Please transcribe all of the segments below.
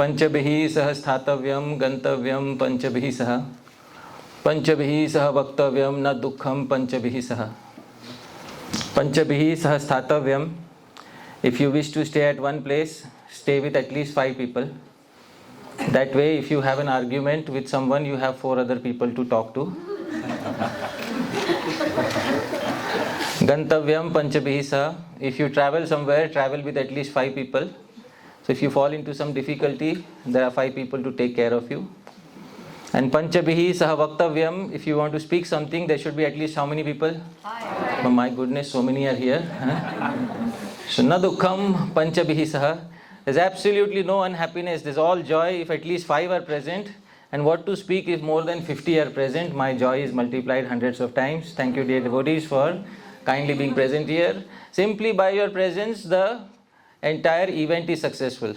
Panchabhihi sah sthathavyam gantavyam panchabhihi sah. Panchabhihi sah vaktavyam na dukkham panchabhihi sah. Panchabhihi sah sthathavyam. If you wish to stay at one place, stay with at least 5 people. That way, if you have an argument with someone, you have 4 other people to talk to. Gantavyam panchabhihi sah. If you travel somewhere, travel with at least 5 people. So if you fall into some difficulty, there are 5 people to take care of you. And panchabhihi sah vaktavyam. If you want to speak something, there should be at least how many people? 5. Oh my goodness, so many are here. So na dukkham panchabhihi sah. There's absolutely no unhappiness. There's all joy if at least 5 are present. And what to speak if more than 50 are present? My joy is multiplied hundreds of times. Thank you, dear devotees, for kindly being present here. Simply by your presence, the entire event is successful.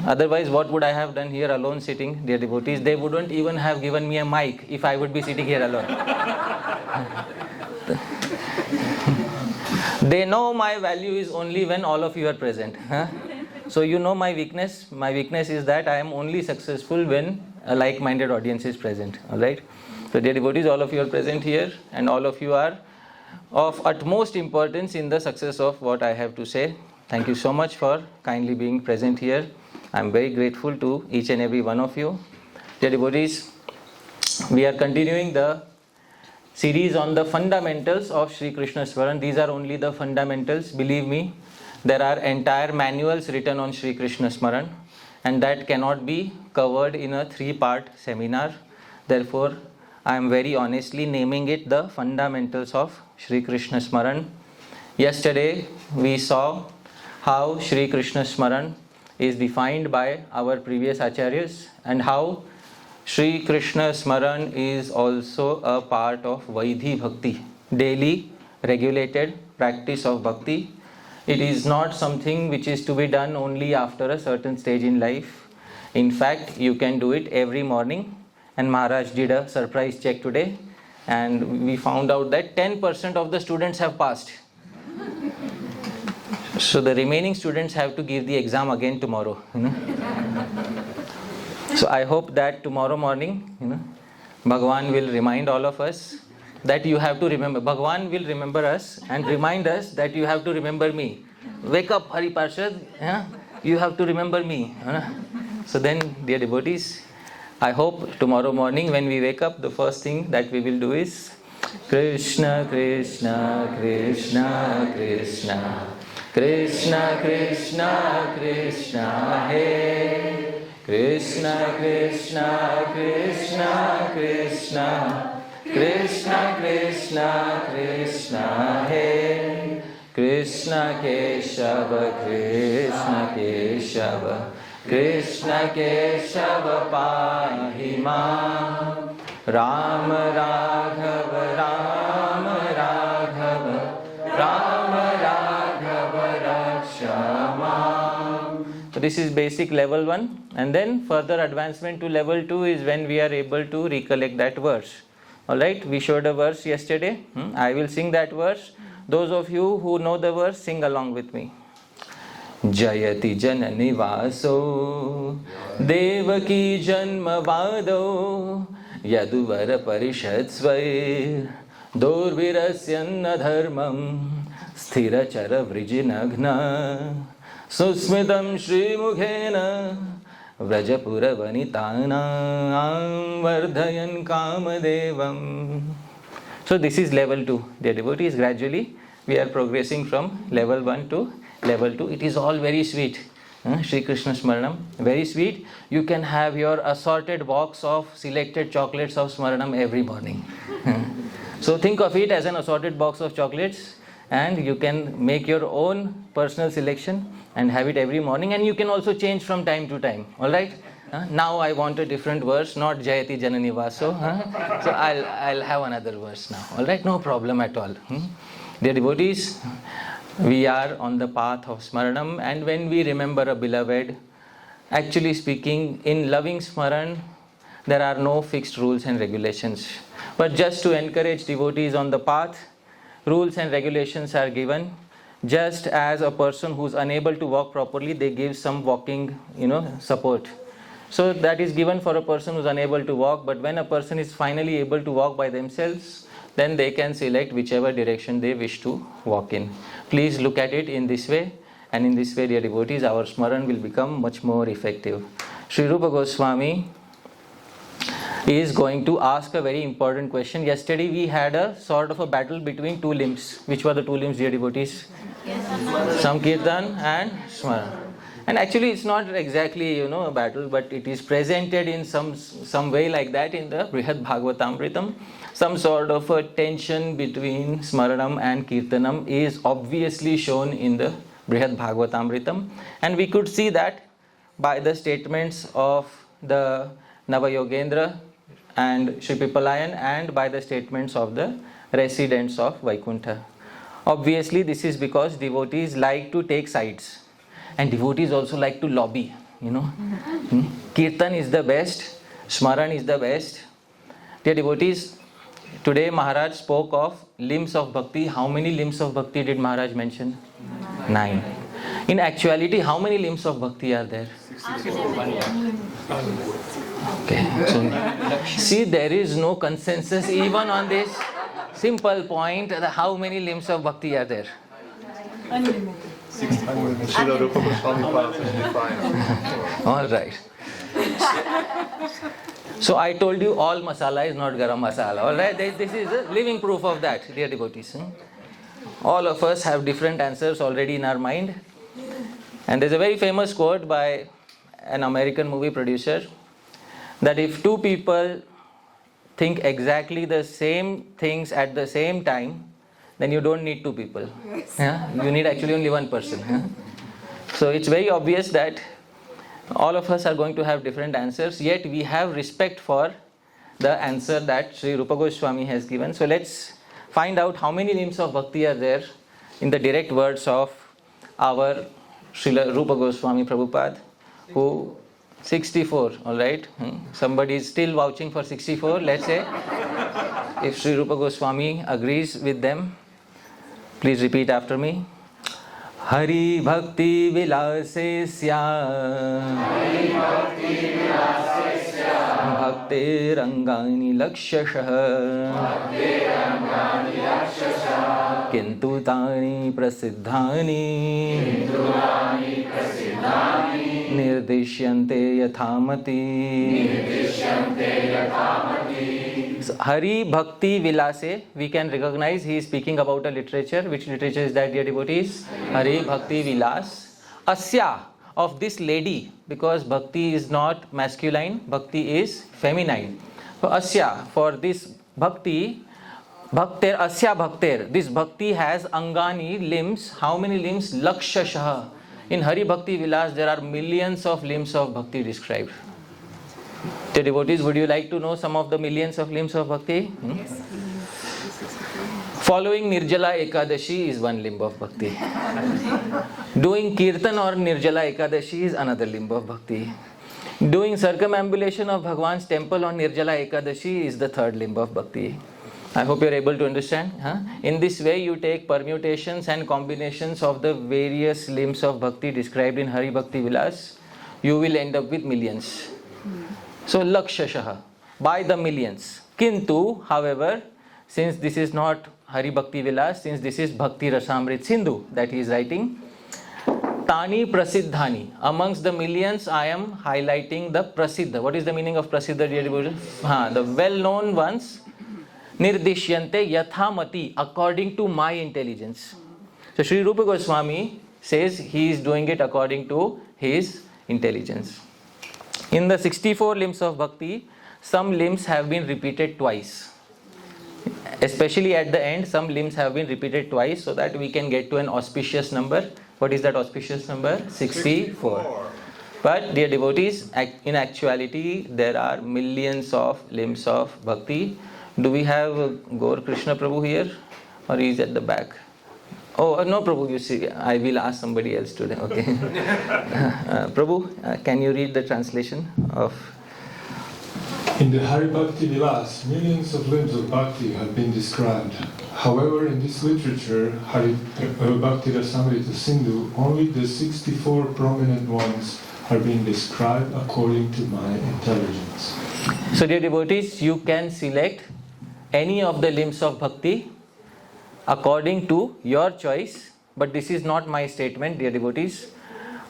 Otherwise, what would I have done here alone sitting, dear devotees? They wouldn't even have given me a mic if I would be sitting here alone. They know my value is only when all of you are present. So you know my weakness. My weakness is that I am only successful when a like-minded audience is present. Alright? So dear devotees, all of you are present here and all of you are of utmost importance in the success of what I have to say. Thank you so much for kindly being present here. I am very grateful to each and every one of you. Dear devotees, we are continuing the series on the fundamentals of Śrī-Krishna-smaraṇam. These are only the fundamentals. Believe me, there are entire manuals written on Śrī-Krishna-smaraṇam, and that cannot be covered in a 3-part seminar. Therefore, I am very honestly naming it the fundamentals of Śrī-Krishna-smaraṇam. Yesterday, we saw how Śrī-Krishna-smaraṇam is defined by our previous acharyas and how Śrī-Krishna-smaraṇam is also a part of Vaidhi Bhakti, daily regulated practice of Bhakti. It is not something which is to be done only after a certain stage in life. In fact, you can do it every morning. And Maharaj did a surprise check today and we found out that 10% of the students have passed. So the remaining students have to give the exam again tomorrow. So I hope that tomorrow morning, Bhagavan will remind all of us that you have to remember. Bhagavan will remember us and remind us that you have to remember me. Wake up, Hari Parshad. You have to remember me. So then, dear devotees, I hope tomorrow morning when we wake up, the first thing that we will do is Krishna, Krishna, Krishna, Krishna, Krishna, Krishna, Krishna, Hey. Krishna, Krishna, Krishna, Krishna, Krishna, Krishna, Krishna, Hey. Krishna Keshava, Krishna Keshava, Krishna Keshava Pahi Mam. Rama Raghava, Rama Raghava, Rama Raghava Raksha Mam. So this is basic level 1, and then further advancement to level 2 is when we are able to recollect that verse. Alright, we showed a verse yesterday. I will sing that verse. Those of you who know the verse, sing along with me. Jayati Janani Vaso Devaki Janma Vado Yaduvara Parishad Svair Dorvirasyanna Dharmam Sthirachara Vrijinagna Susmitam Shri Mukhena Vrajapura Vanitana Vardhayan Kamadevam. So this is level 2. Dear devotees, gradually we are progressing from level 1 to level 2. It is all very sweet. Śrī-Krishna-smaraṇam, very sweet. You can have your assorted box of selected chocolates of Smaranam every morning. So think of it as an assorted box of chocolates, and you can make your own personal selection and have it every morning, and you can also change from time to time. Alright? Now I want a different verse, not Jayati Janani Vaso. So I'll have another verse now. Alright? No problem at all. Dear devotees, we are on the path of Smaranam, and when we remember a beloved, actually speaking, in loving Smaran, there are no fixed rules and regulations. But just to encourage devotees on the path, rules and regulations are given. Just as a person who's unable to walk properly, they give some walking, support. So that is given for a person who's unable to walk, but when a person is finally able to walk by themselves, then they can select whichever direction they wish to walk in. Please look at it in this way, and in this way, dear devotees, our smaran will become much more effective. Sri Rupa Goswami is going to ask a very important question. Yesterday we had a sort of a battle between two limbs. Which were the two limbs, dear devotees? Sankirtan and Smaran. And actually it's not exactly a battle, but it is presented in some way like that in the Brihad Bhagavatamritam. Some sort of a tension between Smaranam and Kirtanam is obviously shown in the Brihad Bhagavatamritam, and we could see that by the statements of the Navayogendra and Sri Pipalayan, and by the statements of the residents of Vaikuntha. Obviously this is because devotees like to take sides, and devotees also like to lobby, Kirtan is the best, Smaran is the best. Dear devotees, today Maharaj spoke of limbs of bhakti. How many limbs of bhakti did Maharaj mention? 9. In actuality, how many limbs of bhakti are there? Okay. So, see, there is no consensus even on this simple point. How many limbs of bhakti are there? All right. So I told you all masala is not garam masala. All right. This is a living proof of that, dear devotees. All of us have different answers already in our mind. And there's a very famous quote by an American movie producer that if two people think exactly the same things at the same time, then you don't need two people. Yeah? You need actually only one person. Yeah? So it's very obvious that all of us are going to have different answers, yet we have respect for the answer that Sri Rupa Goswami has given. So let's find out how many limbs of bhakti are there in the direct words of our Srila Rupa Goswami Prabhupada, who 64, alright? Somebody is still vouching for 64, let's say. If Sri Rupa Goswami agrees with them, please repeat after me. Hari Bhakti Vilasesya Bhakti Rangani Lakshashah Kintu Tani Prasiddhani Nirdishyante Yathamati. So, Hari Bhakti Vilase, we can recognize he is speaking about a literature. Which literature is that, dear devotees? Hari Bhakti Vilas. Asya, of this lady, because Bhakti is not masculine, Bhakti is feminine. So Asya, for this Bhakti, Bhakter, Asya Bhakter, this Bhakti has Angani, limbs. How many limbs? Lakshashah. In Hari Bhakti Vilas, there are millions of limbs of Bhakti described. Dear devotees, would you like to know some of the millions of limbs of Bhakti? Yes. Following Nirjala Ekadashi is one limb of Bhakti. Doing Kirtan or Nirjala Ekadashi is another limb of Bhakti. Doing circumambulation of Bhagwan's temple on Nirjala Ekadashi is the third limb of Bhakti. I hope you are able to understand. In this way, you take permutations and combinations of the various limbs of Bhakti described in Hari Bhakti Vilas, you will end up with millions. So, Lakshashah, by the millions. Kintu, however, since this is not Hari Bhakti Vilas, since this is Bhakti Rasamrit Sindhu that he is writing, Tani Prasiddhani, amongst the millions I am highlighting the Prasiddha. What is the meaning of Prasiddha, dear devotees? The well-known ones. Nirdishyante Yathamati, according to my intelligence. So Sri Rupa Goswami says he is doing it according to his intelligence. In the 64 limbs of Bhakti, some limbs have been repeated twice. Especially at the end, some limbs have been repeated twice so that we can get to an auspicious number. What is that auspicious number? 64. But dear devotees, in actuality, there are millions of limbs of Bhakti. Do we have Gaur Krishna Prabhu here? Or he is at the back? Oh, no Prabhu, you see, I will ask somebody else today. Okay. Prabhu, can you read the translation of In the Hari Bhakti Vilas, millions of limbs of bhakti have been described. However, in this literature, Hari Bhakti Rasamrita Sindhu, only the 64 prominent ones are being described according to my intelligence. So dear devotees, you can select any of the limbs of bhakti according to your choice, but this is not my statement, dear devotees.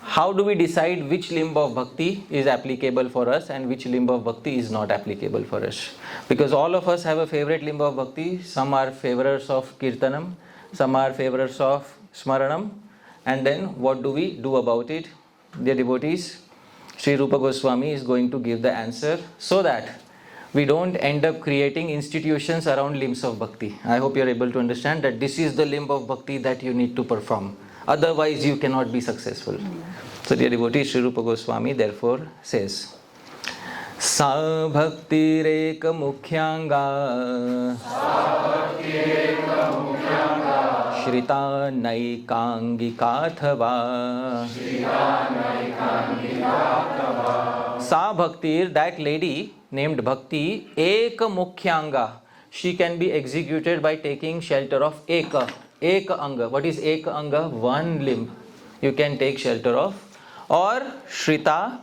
How do we decide which limb of bhakti is applicable for us and which limb of bhakti is not applicable for us? Because all of us have a favorite limb of bhakti. Some are favorers of kirtanam, some are favorers of smaranam, and then what do we do about it? Dear devotees, Sri Rupa Goswami is going to give the answer so that we don't end up creating institutions around limbs of bhakti. I hope you are able to understand that this is the limb of bhakti that you need to perform. Otherwise, you cannot be successful. So, dear devotees, Sri Rupa Goswami therefore says, Sa bhakti reka mukhyanga Shrita naikangikathava Sa bhakti, that lady named Bhakti, Eka Mukhyanga. She can be executed by taking shelter of Eka. Eka Anga. What is Eka Anga? One limb. You can take shelter of. Or Shrita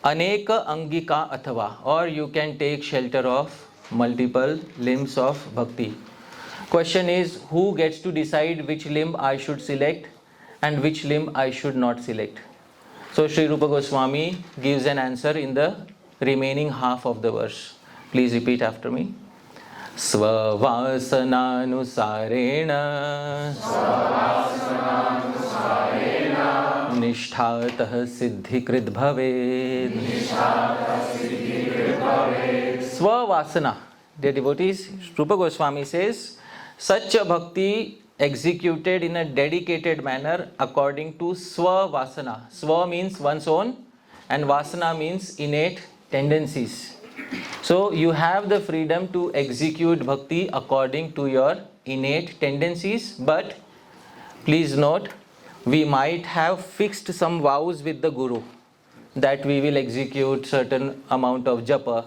Aneka Angika Athava. Or you can take shelter of multiple limbs of Bhakti. Question is, who gets to decide which limb I should select and which limb I should not select? So Sri Rupa Goswami gives an answer in the remaining half of the verse. Please repeat after me. Svavasananusarena Nishthatah siddhikrit bhaved. Svavasana. Dear devotees, Rupa Goswami says, such a bhakti executed in a dedicated manner according to Svavasana. Sva means one's own and Vasana means innate tendencies. So you have the freedom to execute bhakti according to your innate tendencies, but please note, we might have fixed some vows with the Guru that we will execute certain amount of japa,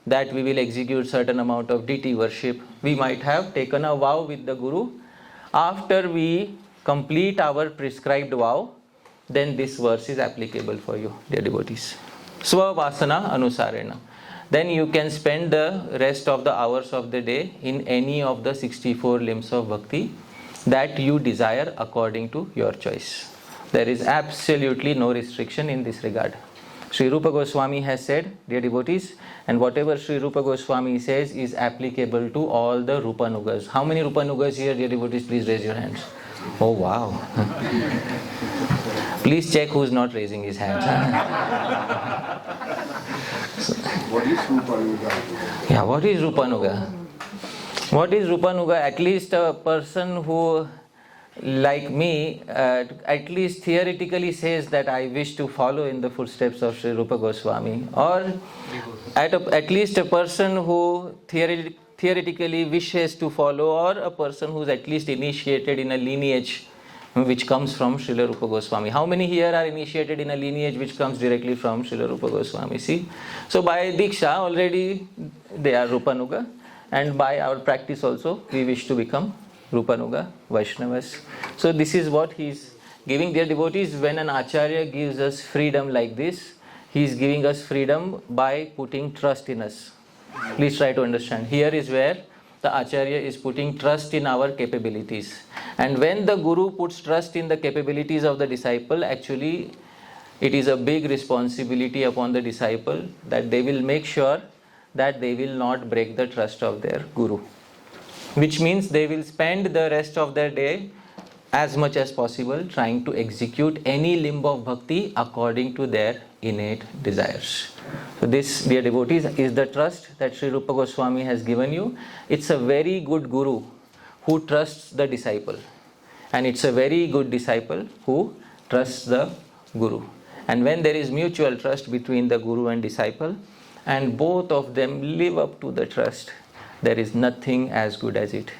that we will execute certain amount of deity worship. We might have taken a vow with the Guru. After we complete our prescribed vow, then this verse is applicable for you, dear devotees. Svavasana anusarena. Then you can spend the rest of the hours of the day in any of the 64 limbs of bhakti that you desire according to your choice. There is absolutely no restriction in this regard. Sri Rupa Goswami has said, dear devotees, and whatever Sri Rupa Goswami says is applicable to all the Rupanugas. How many Rupanugas here, dear devotees? Please raise your hands. Oh wow. Please check who's not raising his hands. What is Rupanuga? Yeah, what is Rupanuga? What is Rupanuga? At least a person who, like me, at least theoretically says that I wish to follow in the footsteps of Sri Rupa Goswami. Or at least a person who theoretically wishes to follow, or a person who is at least initiated in a lineage which comes from Srila Rupa Goswami. How many here are initiated in a lineage which comes directly from Srila Rupa Goswami? See? So by Diksha already they are Rupanuga, and by our practice also we wish to become Rupanuga Vaishnavas. So this is what he is giving, dear devotees. When an Acharya gives us freedom like this, he is giving us freedom by putting trust in us. Please try to understand. Here is where the Acharya is putting trust in our capabilities. And when the Guru puts trust in the capabilities of the disciple, actually it is a big responsibility upon the disciple that they will make sure that they will not break the trust of their Guru. Which means they will spend the rest of their day as much as possible trying to execute any limb of bhakti according to their innate desires. So this, dear devotees, is the trust that Sri Rupa Goswami has given you. It's a very good Guru who trusts the disciple, and it's a very good disciple who trusts the Guru. And when there is mutual trust between the Guru and disciple, and both of them live up to the trust, there is nothing as good as it.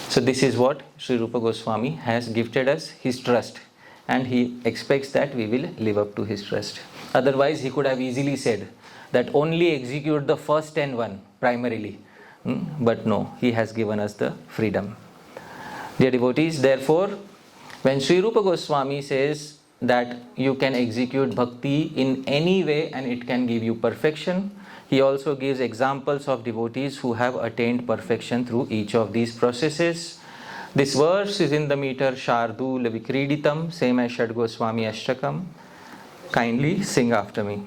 So this is what Sri Rupa Goswami has gifted us, his trust, and he expects that we will live up to his trust. Otherwise he could have easily said that only execute the first 10 primarily. But no, he has given us the freedom. Dear devotees, therefore, when Sri Rupa Goswami says that you can execute bhakti in any way and it can give you perfection, he also gives examples of devotees who have attained perfection through each of these processes. This verse is in the meter Shardula Vikriditam, same as Shad Goswami Ashtakam. Kindly sing after me.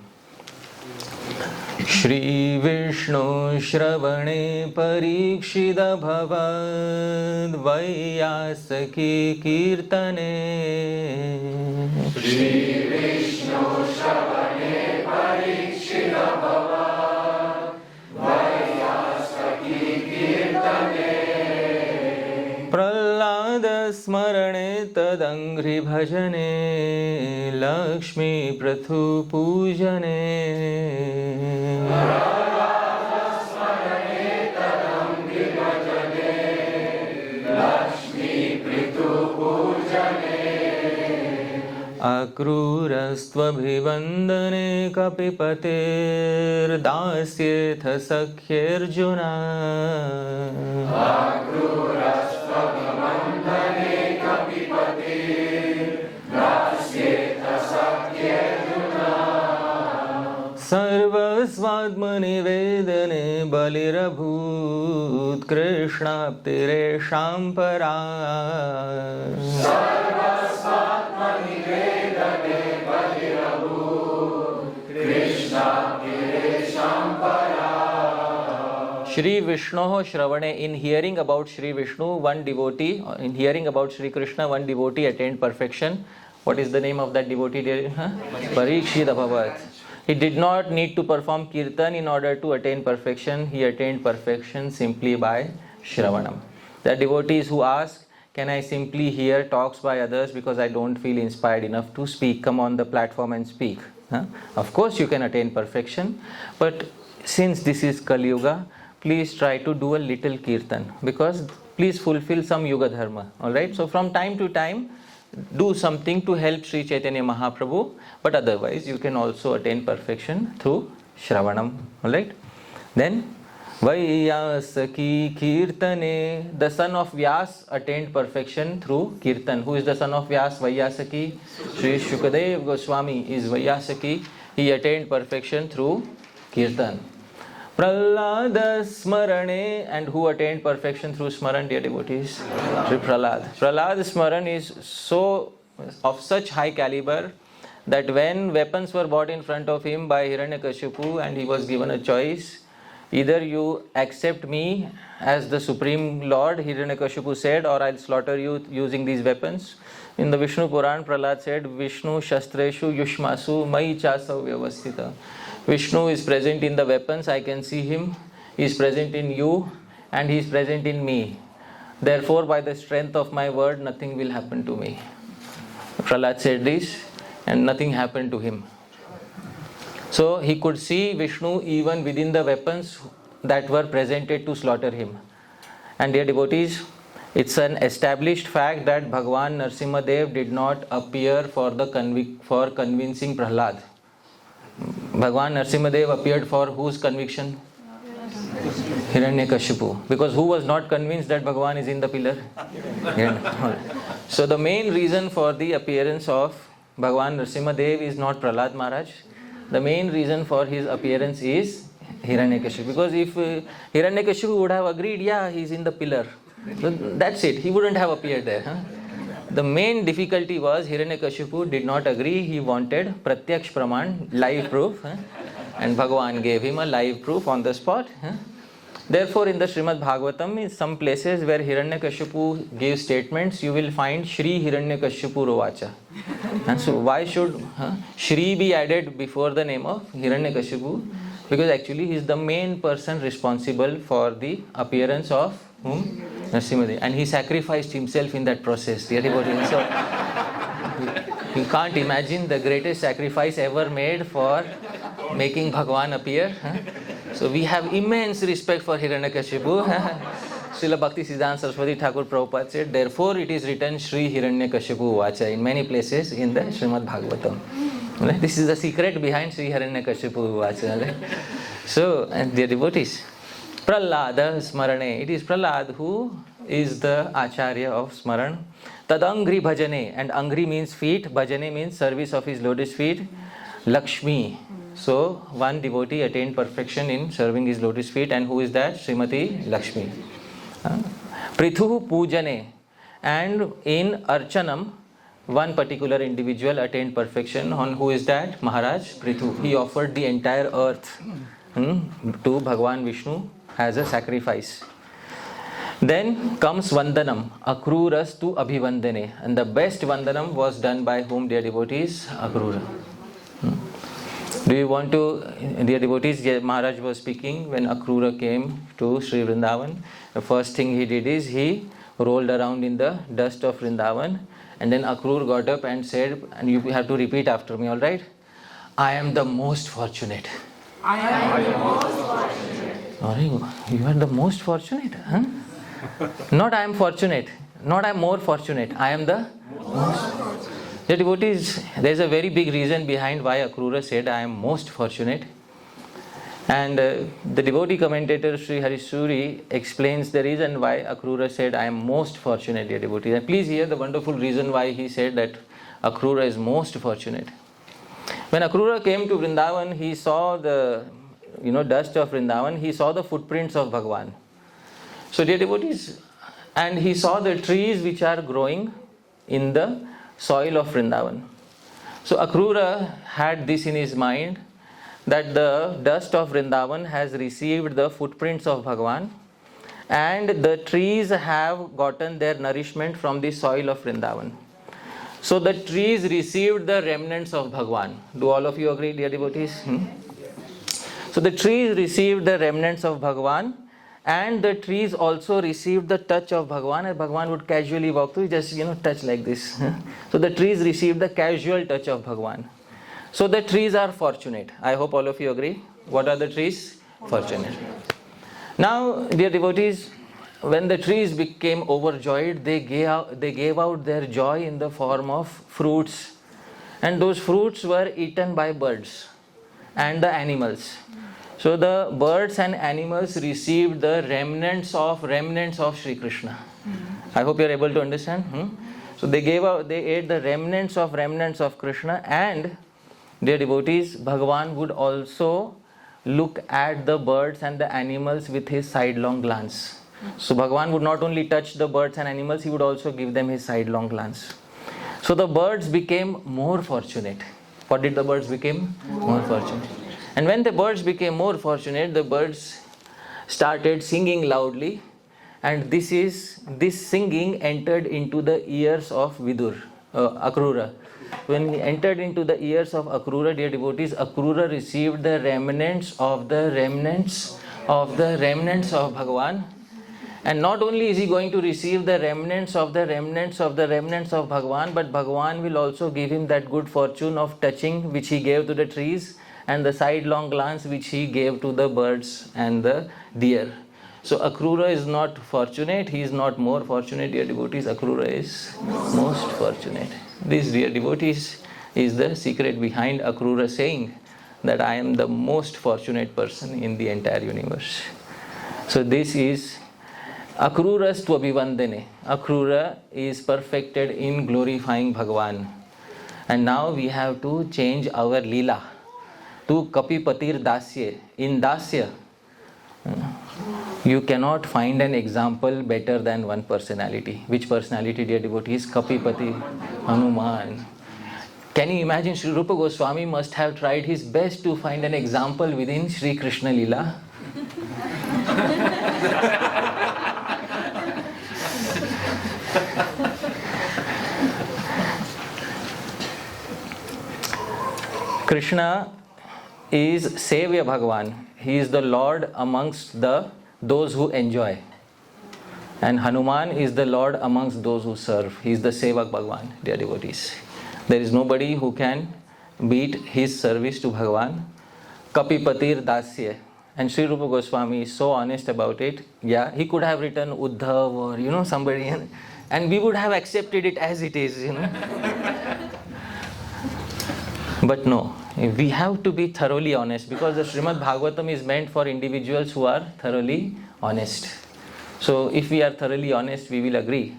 Shri Vishnu Shravane Parikshida Bhavad Vaiyasaki Kirtane. Shri Vishnu Shravane Parikshida Bhavad Vaiyasaki Kirtane. Pralada Smarane Tadangri Bhajane Lakshmi Prathu Pujane. Akrurastvabhivandane kapipatir dasyetha sakhyarjuna. Akrurastvabhivandane kapipatir dasyetha sakhyarjuna. Sarvasvatmani vedane balirabhut krishnaptire shampara. Sarvasvatmani vedane balirabhut krishnaptire shampara. Shri Vishnoho Shravane, in hearing about Shri Vishnu, one devotee, or in hearing about Shri Krishna, one devotee attained perfection. What is the name of that devotee? Parikshita Bhavat. He did not need to perform kirtan in order to attain perfection. He attained perfection simply by Shravanam. There are devotees who ask, can I simply hear talks by others because I don't feel inspired enough to speak? Come on the platform and speak. Of course you can attain perfection, but since this is Kali Yuga, please try to do a little kirtan, because please fulfill some Yuga Dharma. Alright, so from time to time do something to help Sri Chaitanya Mahaprabhu, but otherwise you can also attain perfection through Shravanam. Alright, then Vaiyasaki Kirtane, the son of Vyas attained perfection through Kirtan. Who is the son of Vyas? Vaiyasaki. Sri Shukadev Goswami is Vaiyasaki. He attained perfection through Kirtan. Pralada Smarane, and who attained perfection through Smaran, dear devotees? Sri Pralad. Pralad Smaran is so of such high caliber that when weapons were brought in front of him by Hiranyakashipu and he was given a choice, either you accept me as the Supreme Lord, Hiranyakashipu said, or I'll slaughter you using these weapons. In the Vishnu Puran, Pralad said, Vishnu Shastreshu Yushmasu Mai Chasav Vyavastita. Vishnu is present in the weapons, I can see him. He is present in you and he is present in me. Therefore, by the strength of my word, nothing will happen to me. Pralad said this and nothing happened to him. So he could see Vishnu even within the weapons that were presented to slaughter him. And dear devotees, it's an established fact that Bhagwan Narasimhadev did not appear for convincing Prahlad. Bhagwan Narasimhadev appeared for whose conviction? Hiranyakashipu. Because who was not convinced that Bhagwan is in the pillar? So the main reason for the appearance of Bhagwan Narasimhadev is not Prahlad Maharaj. The main reason for his appearance is Hiranyakashipu. Because if Hiranyakashipu would have agreed, yeah, he is in the pillar, so that's it, he wouldn't have appeared there. The main difficulty was Hiranyakashipu did not agree. He wanted Pratyaksh Praman, live proof, and Bhagavan gave him a live proof on the spot. Therefore, in the Srimad Bhagavatam, in some places where Hiranyakashipu gives statements, you will find Shri Hiranyakashipu Rovacha. And so why should Shri be added before the name of Hiranyakashipu? Because actually he is the main person responsible for the appearance of whom? Narasimhadev. And he sacrificed himself in that process. So you can't imagine the greatest sacrifice ever made for making Bhagwan appear. So we have immense respect for Hiranyakashipu. Srila Bhakti Siddhanta Saraswati Thakur Prabhupada said, therefore it is written Shri Hiranyakashipu Vacha in many places in the Srimad Bhagavatam. Right? This is the secret behind Sri Hiranyakashipu Vacha. So, and dear devotees, Pralada Smarane. It is Pralad who is the Acharya of Smaran. Tad Angri Bhajane. And Angri means feet, Bhajane means service of his lotus feet. Lakshmi. So, one devotee attained perfection in serving his lotus feet. And who is that? Srimati Lakshmi. Prithu Pujane. And in Archanam, one particular individual attained perfection. On who is that? Maharaj Prithu. He offered the entire earth to Bhagwan Vishnu as a sacrifice. Then comes Vandanam, Akruras to Abhivandane. And the best Vandanam was done by whom, dear devotees? Akrura. Do you want to, dear devotees, Maharaj was speaking when Akrura came to Sri Vrindavan. The first thing he did is he rolled around in the dust of Vrindavan. And then Akrura got up and said, and you have to repeat after me, alright? I am the most fortunate. I am the most fortunate. You are the most fortunate, huh? Not I am fortunate, not I am more fortunate, I am the most. The devotees, there is a very big reason behind why Akrura said I am most fortunate. And the devotee commentator Sri Harisuri explains the reason why Akrura said I am most fortunate, dear devotees. And please hear the wonderful reason why he said that Akrura is most fortunate. When Akrura came to Vrindavan, he saw the dust of Vrindavan, he saw the footprints of Bhagwan. So dear devotees, and he saw the trees which are growing in the soil of Vrindavan. So Akrura had this in his mind, that the dust of Vrindavan has received the footprints of Bhagwan, and the trees have gotten their nourishment from the soil of Vrindavan. So the trees received the remnants of Bhagwan. Do all of you agree, dear devotees? So the trees received the remnants of Bhagwan, and the trees also received the touch of Bhagwan, and Bhagwan would casually walk through, just touch like this. So the trees received the casual touch of Bhagwan. So the trees are fortunate. I hope all of you agree. What are the trees? Fortunate. Now, dear devotees, when the trees became overjoyed, they gave out their joy in the form of fruits. And those fruits were eaten by birds and the animals. So the birds and animals received the remnants of Śrī Krishna. I hope you are able to understand. So they ate the remnants of Krishna, and dear devotees, Bhagavan would also look at the birds and the animals with his sidelong glance. So Bhagavan would not only touch the birds and animals, he would also give them his sidelong glance. So the birds became more fortunate. What did the birds become? More fortunate. And when the birds became more fortunate, the birds started singing loudly, and this singing entered into the ears of Akrura. When he entered into the ears of Akrura, dear devotees, Akrura received the remnants of Bhagavan. And not only is he going to receive the remnants of Bhagavan, but Bhagavan will also give him that good fortune of touching which he gave to the trees, and the sidelong glance which he gave to the birds and the deer. So Akrura is not fortunate, he is not more fortunate, dear devotees. Akrura is most fortunate. This, dear devotees, is the secret behind Akrura saying that I am the most fortunate person in the entire universe. So this is Akruras tu Abhivandane. Akrura is perfected in glorifying Bhagavan. And now we have to change our Leela to Kapipatir Dasya. In Dasya, you cannot find an example better than one personality. Which personality, dear devotees? Kapipati Hanuman. Can you imagine? Sri Rupa Goswami must have tried his best to find an example within Sri Krishna Leela. Krishna is Sevya Bhagavan. He is the Lord amongst those who enjoy. And Hanuman is the Lord amongst those who serve. He is the Sevak Bhagavan, dear devotees. There is nobody who can beat his service to Bhagavan. Kapipatir Dasya. And Sri Rupa Goswami is so honest about it. Yeah, he could have written Uddhav or somebody, and we would have accepted it as it is. But no, we have to be thoroughly honest, because the Srimad Bhagavatam is meant for individuals who are thoroughly honest. So if we are thoroughly honest, we will agree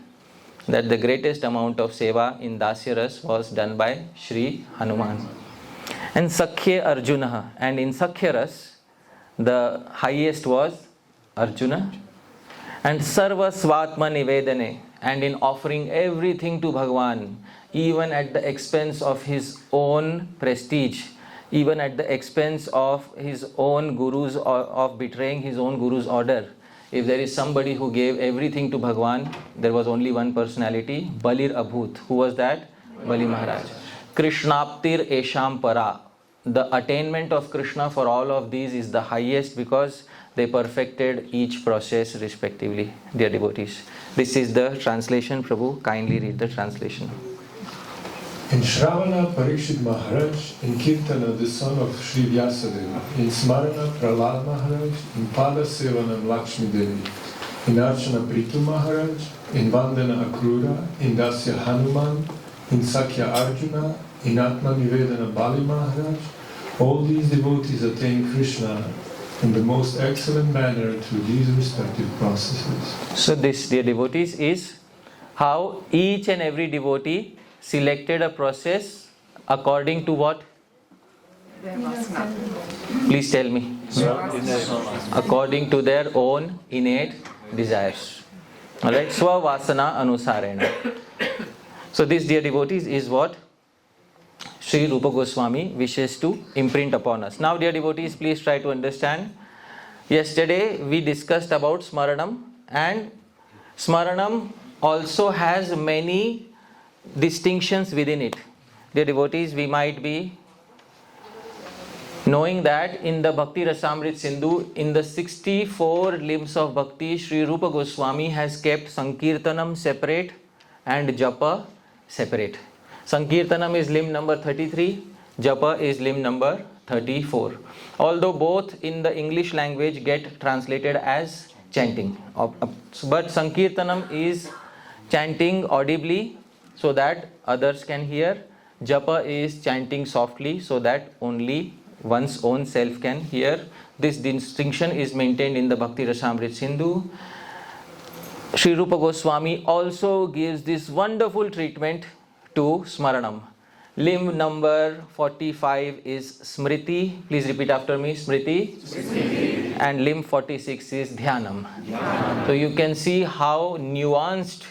that the greatest amount of seva in Dasya Ras was done by Shri Hanuman. And Sakhya Arjuna, and in Sakhya Ras, the highest was Arjuna. And Sarva Svatma Nivedane, and in offering everything to Bhagavan, even at the expense of his own prestige, even at the expense of his own guru's, of betraying his own guru's order. If there is somebody who gave everything to Bhagavan, there was only one personality, Balir Abhut. Who was that? Bali Maharaj. Krishnaptir Esham Para. The attainment of Krishna for all of these is the highest, because they perfected each process respectively, dear devotees. This is the translation. Prabhu, kindly read the translation. In Shravana, Parikshit Maharaj, in Kirtana, the son of Sri Vyasadeva, in Smarana, Prahlad Maharaj, in Pada Sevanam, Lakshmi Devi, in Archana, Prithu Maharaj, in Vandana, Akrura, in Dasya, Hanuman, in Sakhya, Arjuna, in Atma Nivedana, Bali Maharaj. All these devotees attain Krishna in the most excellent manner through these respective processes. So this, dear devotees, is how each and every devotee selected a process according to what? Please tell me. According to their own innate desires. Alright, Swavasana Anusarena. So this, dear devotees, is what Sri Rupa Goswami wishes to imprint upon us. Now, dear devotees, please try to understand. Yesterday we discussed about Smaranam, and Smaranam also has many distinctions within it. Dear devotees, we might be knowing that in the Bhakti Rasamrit Sindhu, in the 64 limbs of Bhakti, Sri Rupa Goswami has kept Sankirtanam separate and Japa separate. Sankirtanam is limb number 33, Japa is limb number 34. Although both in the English language get translated as chanting. But Sankirtanam is chanting audibly so that others can hear. Japa is chanting softly so that only one's own self can hear. This distinction is maintained in the Bhakti Rasamrit Sindhu. Sri Rupa Goswami also gives this wonderful treatment to Smaranam. Limb number 45 is Smriti. Please repeat after me. Smriti. Smriti. And limb 46 is Dhyanam. So you can see how nuanced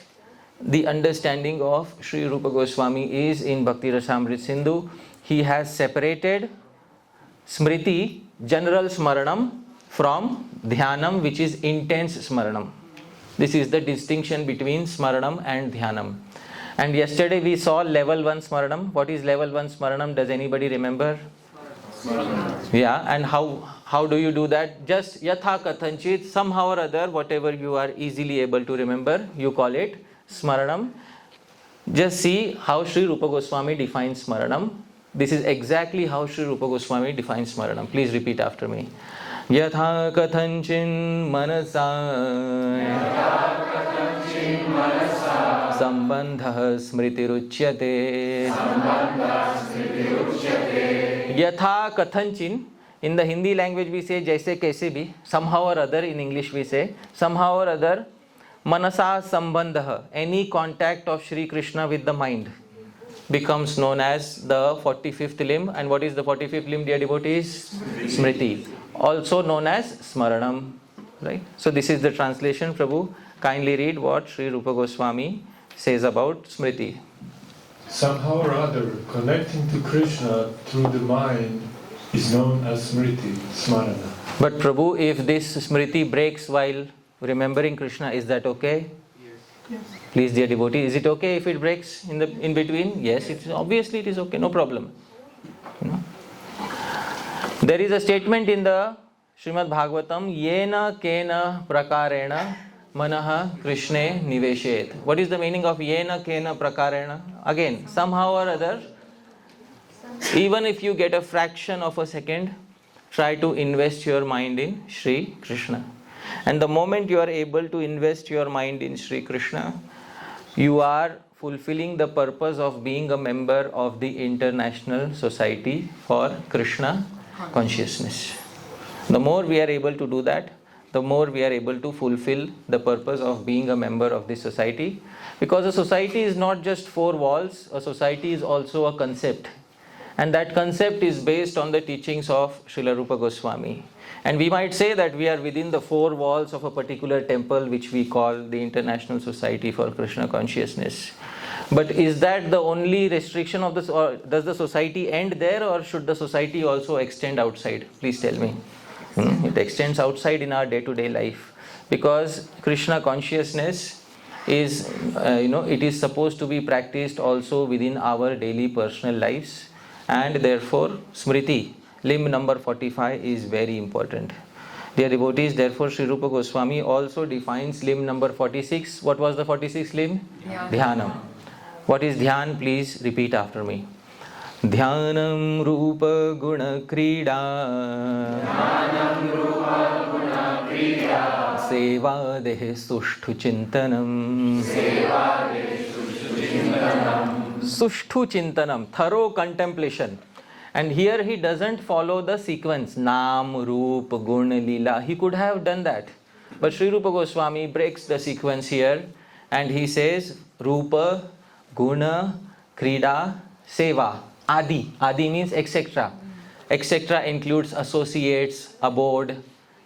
the understanding of Sri Rupa Goswami is in Bhakti Rasamrit Sindhu. He has separated Smriti, general Smaranam, from Dhyanam, which is intense Smaranam. This is the distinction between Smaranam and Dhyanam. And yesterday we saw level 1 Smaranam. What is level 1 Smaranam? Does anybody remember? Smaranam. Yeah, and how do you do that? Just yatha kathanchit, somehow or other, whatever you are easily able to remember, you call it Smaranam. Just see how Sri Rupa Goswami defines Smaranam. This is exactly how Sri Rupa Goswami defines Smaranam. Please repeat after me. Yatha kathanchin manasa Sambandha smritiruchyate. Yatha kathanchin. In the Hindi language we say jaise kaise bhi. Somehow or other, in English we say somehow or other. Manasa sambandha. Any contact of Shri Krishna with the mind becomes known as the 45th limb. And what is the 45th limb, dear devotees? Smriti. Also known as Smaranam. Right? So this is the translation. Prabhu, kindly read what Sri Rupa Goswami says about Smriti. Somehow or other, connecting to Krishna through the mind is known as Smriti, Smarana. But Prabhu, if this Smriti breaks while remembering Krishna, is that okay? Yes. Please, dear devotee, is it okay if it breaks in between? Yes, obviously it is okay, no problem. You know? There is a statement in the Srimad Bhagavatam, Yena Kena Prakarena Manaha Krishne Niveshet. What is the meaning of Yena Kena Prakarena? Again, somehow or other, even if you get a fraction of a second, try to invest your mind in Shri Krishna. And the moment you are able to invest your mind in Shri Krishna, you are fulfilling the purpose of being a member of the International Society for Krishna Consciousness. The more we are able to do that, the more we are able to fulfill the purpose of being a member of this society. Because a society is not just four walls, a society is also a concept. And that concept is based on the teachings of Srila Rupa Goswami. And we might say that we are within the four walls of a particular temple which we call the International Society for Krishna Consciousness. But is that the only restriction of this, or does the society end there, or should the society also extend outside? Please tell me. It extends outside in our day-to-day life. Because Krishna consciousness is, it is supposed to be practiced also within our daily personal lives. And therefore, Smriti, limb number 45 is very important. Dear devotees, therefore Sri Rupa Goswami also defines limb number 46. What was the 46th limb? Dhyanam. What is dhyan? Please repeat after me. Dhyanam Rupa Guna Krida. Dhyanam Rupa Guna Krida. Seva Dehe Sushtu Chintanam. Seva Dehe Sushtu Chintanam. Sushtu Chintanam, thorough contemplation. And here he doesn't follow the sequence, Nam, Roop, Gun, Leela. He could have done that. But Sri Rupa Goswami breaks the sequence here and he says, Rupa, Guna, Krida, Seva, Adi. Adi means etc. Etc. includes associates, abode,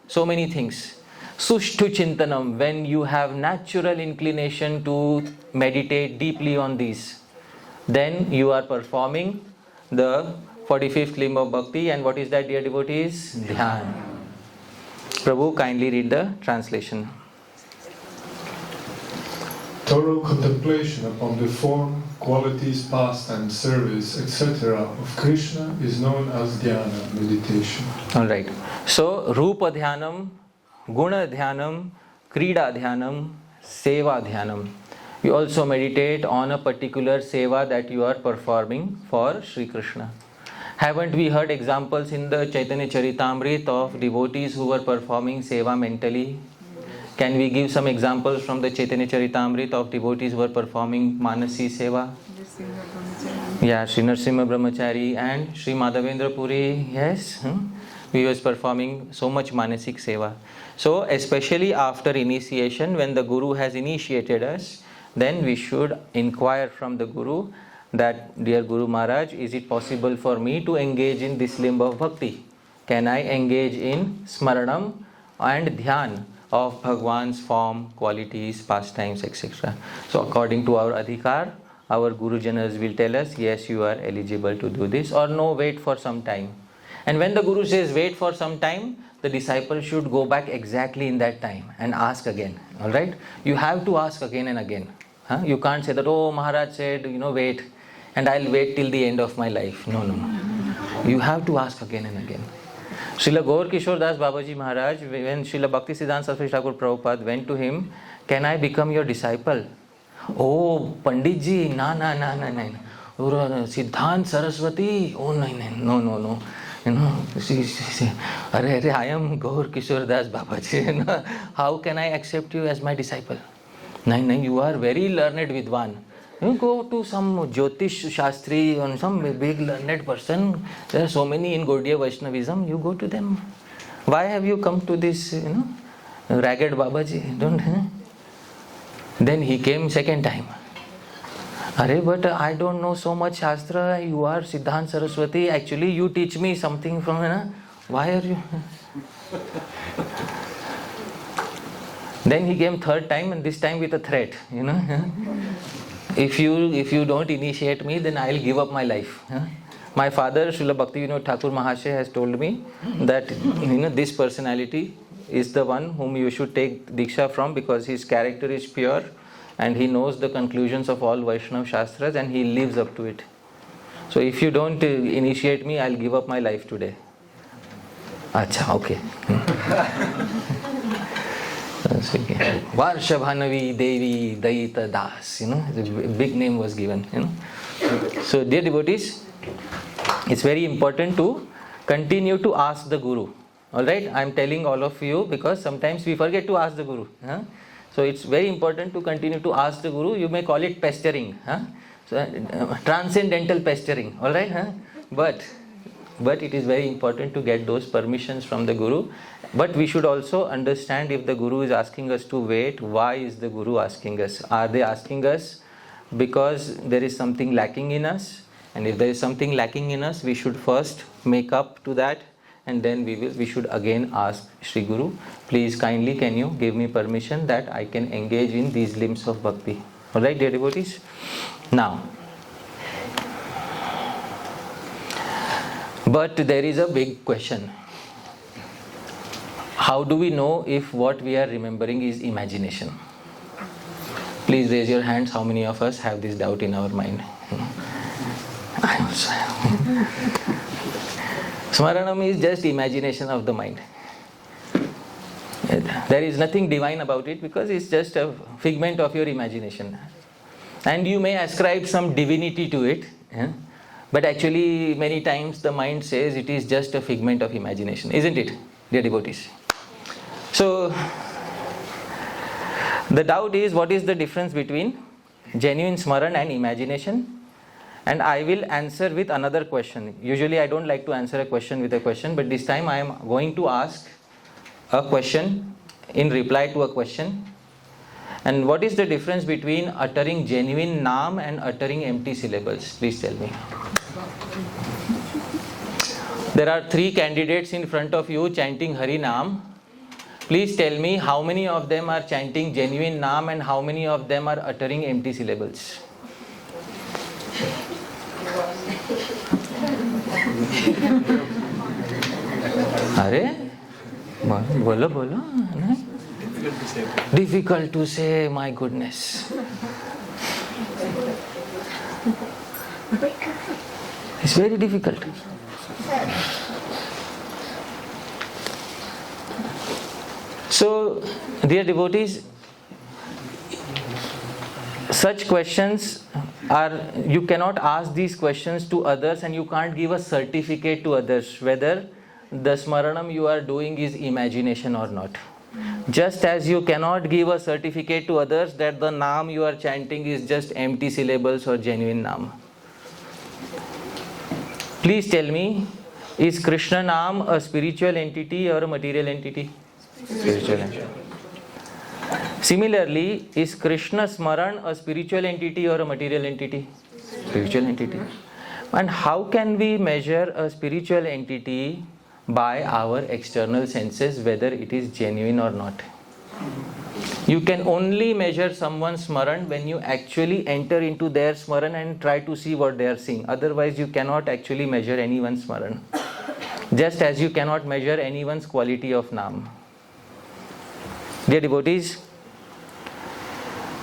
so many things. Sushtu Chintanam, when you have natural inclination to meditate deeply on these, then you are performing the 45th limb of bhakti. And what is that, dear devotees? Dhyan. Prabhu, kindly read the translation. Thorough contemplation upon the form, qualities, pastime, service, etc. of Krishna is known as dhyana, meditation. Alright. So, Rupa Dhyanam, Guna Dhyanam, Krida Dhyanam, Seva Dhyanam. You also meditate on a particular seva that you are performing for Sri Krishna. Haven't we heard examples in the Chaitanya Charitamrita of devotees who were performing seva mentally? Can we give some examples from the Chaitanya Charitamrita of devotees who were performing Manasi seva? Yeah, Sri Narasimha Brahmachari and Sri Madhavendra Puri. Yes, he was performing so much Manasik seva. So, especially after initiation, when the Guru has initiated us, then we should inquire from the Guru that, dear Guru Maharaj, is it possible for me to engage in this limb of bhakti? Can I engage in smaranam and dhyan of Bhagwan's form, qualities, pastimes, etc.? So according to our adhikar, our Guru Janas will tell us, yes, you are eligible to do this, or no, wait for some time. And when the Guru says wait for some time, the disciple should go back exactly in that time and ask again. Alright? You have to ask again and again. You can't say that, oh, Maharaj said, wait, and I'll wait till the end of my life. No. You have to ask again and again. Srila Gaur Kishore Das Babaji Maharaj, when Srila Bhakti Siddhanta Saraswati Thakur Prabhupada went to him, can I become your disciple? Oh, Pandit ji, na. Siddhanta Saraswati, oh, no. I am Gaur Kishore Das Babaji. How can I accept you as my disciple? No, you are very learned Vidwan. You go to some Jyotish Shastri or some big learned person. There are so many in Gaudiya Vaishnavism. You go to them. Why have you come to this, ragged Babaji? Then he came second time. But I don't know so much Shastra. You are Siddhanta Saraswati. Actually, you teach me something from, why are you? Then he came third time, and this time with a threat, If you don't initiate me, then I'll give up my life. My father, Srila Bhakti Vinod Thakur Mahasaya, has told me that this personality is the one whom you should take Diksha from, because his character is pure and he knows the conclusions of all Vaishnava Shastras and he lives up to it. So if you don't initiate me, I'll give up my life today. Acha, okay. Varshabhanavi Devi Daita Das, the big name was given. So dear devotees, it's very important to continue to ask the Guru. Alright, I am telling all of you because sometimes we forget to ask the Guru. So it's very important to continue to ask the Guru. You may call it pestering, so, transcendental pestering, all right? But it is very important to get those permissions from the Guru. But we should also understand, if the Guru is asking us to wait, why is the Guru asking us? Are they asking us because there is something lacking in us? And if there is something lacking in us, we should first make up to that, and then we should again ask Shri Guru, please kindly can you give me permission that I can engage in these limbs of bhakti. Alright, dear devotees? Now, but there is a big question. How do we know if what we are remembering is imagination? Please raise your hands. How many of us have this doubt in our mind? I also have. Smaranam is just imagination of the mind. There is nothing divine about it, because it's just a figment of your imagination. And you may ascribe some divinity to it, but actually many times the mind says it is just a figment of imagination, isn't it, dear devotees? So the doubt is, what is the difference between genuine smaran and imagination? And I will answer with another question. Usually I don't like to answer a question with a question, but this time I am going to ask a question in reply to a question. And what is the difference between uttering genuine naam and uttering empty syllables? Please tell me. There are 3 candidates in front of you chanting Hari Naam. Please tell me how many of them are chanting genuine naam and how many of them are uttering empty syllables. Are? Bolo, bolo. Difficult to say, my goodness. It's very difficult. So, dear devotees, such questions are, you cannot ask these questions to others, and you can't give a certificate to others whether the smaranam you are doing is imagination or not. Just as you cannot give a certificate to others that the naam you are chanting is just empty syllables or genuine naam. Please tell me, is Krishna naam a spiritual entity or a material entity? Spiritual entity. Similarly, is Krishna Smaran a spiritual entity or a material entity? Spiritual entity. And how can we measure a spiritual entity by our external senses, whether it is genuine or not? You can only measure someone's smaran when you actually enter into their smaran and try to see what they are seeing. Otherwise, you cannot actually measure anyone's smaran. Just as you cannot measure anyone's quality of naam. Dear devotees,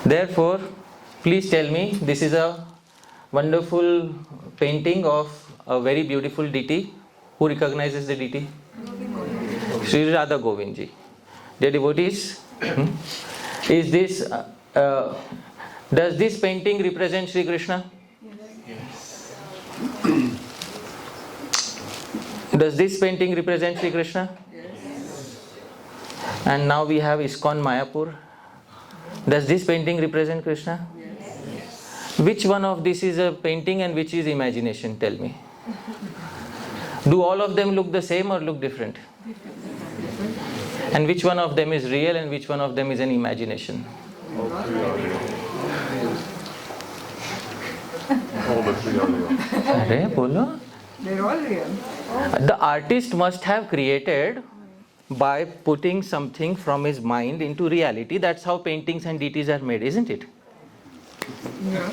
therefore, please tell me, this is a wonderful painting of a very beautiful deity. Who recognizes the deity? Sri Radha Govindji. Dear devotees, is this, does this painting represent Sri Krishna? Yes. Does this painting represent Sri Krishna? Yes. And now we have ISKCON Mayapur. Does this painting represent Krishna? Yes. Which one of this is a painting and which is imagination? Tell me. Do all of them look the same or look different? And which one of them is real and which one of them is an imagination? All the 3 are real. Arey, bolo. They're all real. The artist must have created by putting something from his mind into reality. That's how paintings and deities are made, isn't it? Yeah.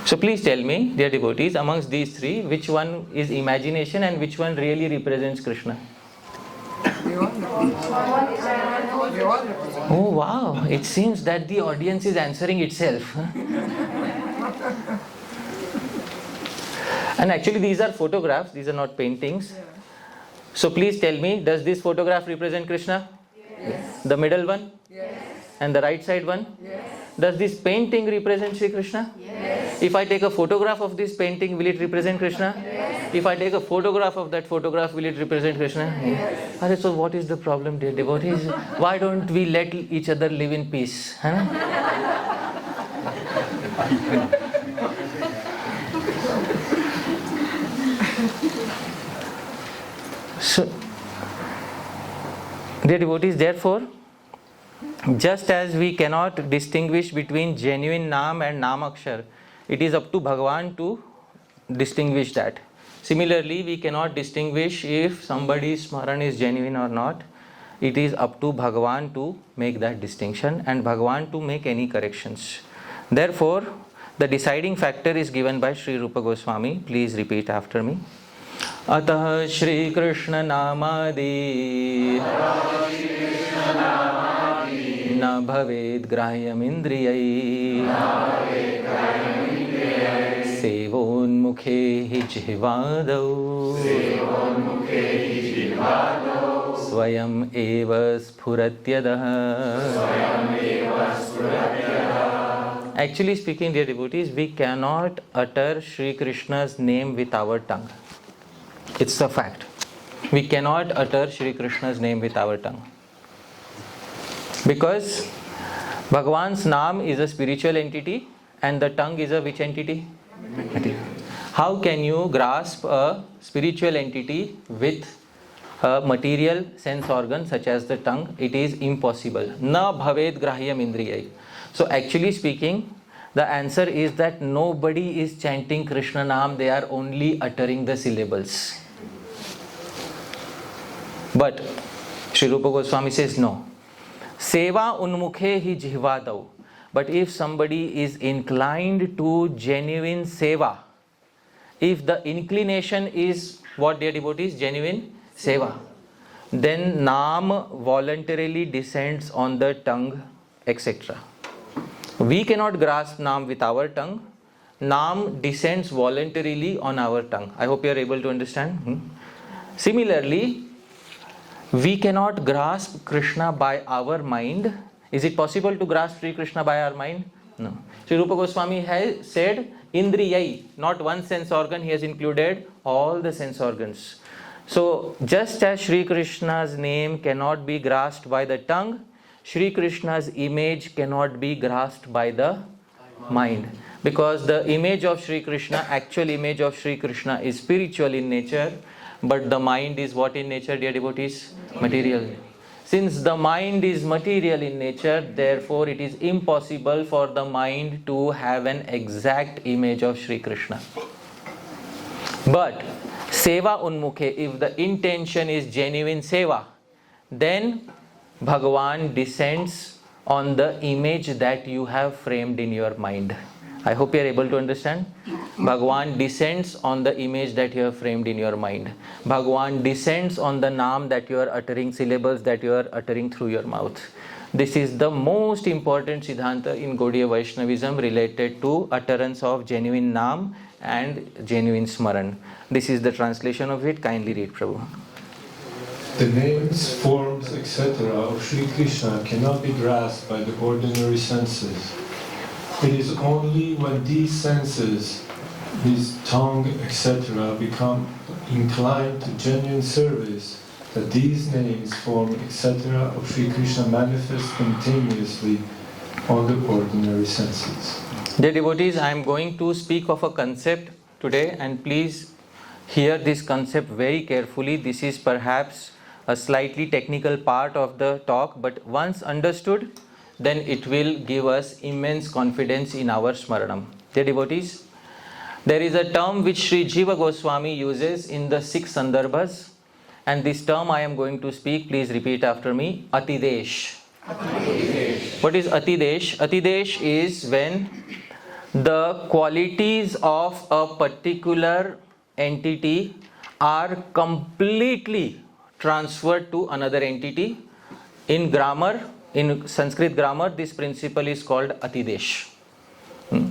So please tell me, dear devotees, amongst these 3, which one is imagination and which one really represents Krishna? They all represent. Oh wow, it seems that the audience is answering itself. And actually these are photographs, these are not paintings. So please tell me, does this photograph represent Krishna? Yes. The middle one? Yes. And the right side one? Yes. Does this painting represent Śrī Krishna? Yes. If I take a photograph of this painting, will it represent Krishna? Yes. If I take a photograph of that photograph, will it represent Krishna? Yes. Okay, so what is the problem, dear devotees? Why don't we let each other live in peace? Huh? So, dear devotees, therefore, just as we cannot distinguish between genuine Naam and Namakshar, it is up to Bhagavan to distinguish that. Similarly, we cannot distinguish if somebody's Smaran is genuine or not. It is up to Bhagavan to make that distinction and Bhagavan to make any corrections. Therefore, the deciding factor is given by Sri Rupa Goswami. Please repeat after me. Atah Śrī-Krishna-namadi na bhaved grahyam indriyai sevonmukhe hi jihvadau swayam eva sphuratyadah. Actually speaking, dear devotees, we cannot utter Shri Krishna's name with our tongue. It's a fact. We cannot utter Shri Krishna's name with our tongue. Because Bhagavan's Naam is a spiritual entity and the tongue is a which entity? Material. How can you grasp a spiritual entity with a material sense organ such as the tongue? It is impossible. Na bhaved grahyam indriyai. So actually speaking, the answer is that nobody is chanting Krishna Naam, they are only uttering the syllables. But Sri Rupa Goswami says no. Seva unmukhe hi jihvadau. But if somebody is inclined to genuine seva, if the inclination is what, dear devotees? Genuine seva, then Naam voluntarily descends on the tongue, etc. We cannot grasp Naam with our tongue. Naam descends voluntarily on our tongue. I hope you are able to understand. Similarly, we cannot grasp Krishna by our mind. Is it possible to grasp Sri Krishna by our mind? No. Sri Rupa Goswami has said Indriyai, not one sense organ, he has included all the sense organs. So, just as Shri Krishna's name cannot be grasped by the tongue, Shri Krishna's image cannot be grasped by the mind. Because the image of Shri Krishna, actual image of Shri Krishna is spiritual in nature, but the mind is what in nature, dear devotees? Material. Since the mind is material in nature, therefore it is impossible for the mind to have an exact image of Shri Krishna. But seva unmukhe, if the intention is genuine seva, then Bhagavan descends on the image that you have framed in your mind. I hope you are able to understand. Bhagavan descends on the image that you have framed in your mind. Bhagavan descends on the Naam that you are uttering, syllables that you are uttering through your mouth. This is the most important Siddhanta in Gaudiya Vaishnavism related to utterance of genuine Naam and genuine Smaran. This is the translation of it. Kindly read, Prabhu. The names, forms, etc. of Sri Krishna cannot be grasped by the ordinary senses. It is only when these senses, his tongue, etc., become inclined to genuine service that these names, form, etc. of Sri Krishna manifest spontaneously on the ordinary senses. Dear devotees, I am going to speak of a concept today, and please hear this concept very carefully. This is perhaps a slightly technical part of the talk, but once understood, then it will give us immense confidence in our Smaranam. Dear devotees, there is a term which Sri Jiva Goswami uses in the 6 Sandarbhas, and this term I am going to speak. Please repeat after me. Atidesh. Atidesh. What is Atidesh? Atidesh is when the qualities of a particular entity are completely transferred to another entity. In grammar, in Sanskrit grammar, this principle is called Atidesh.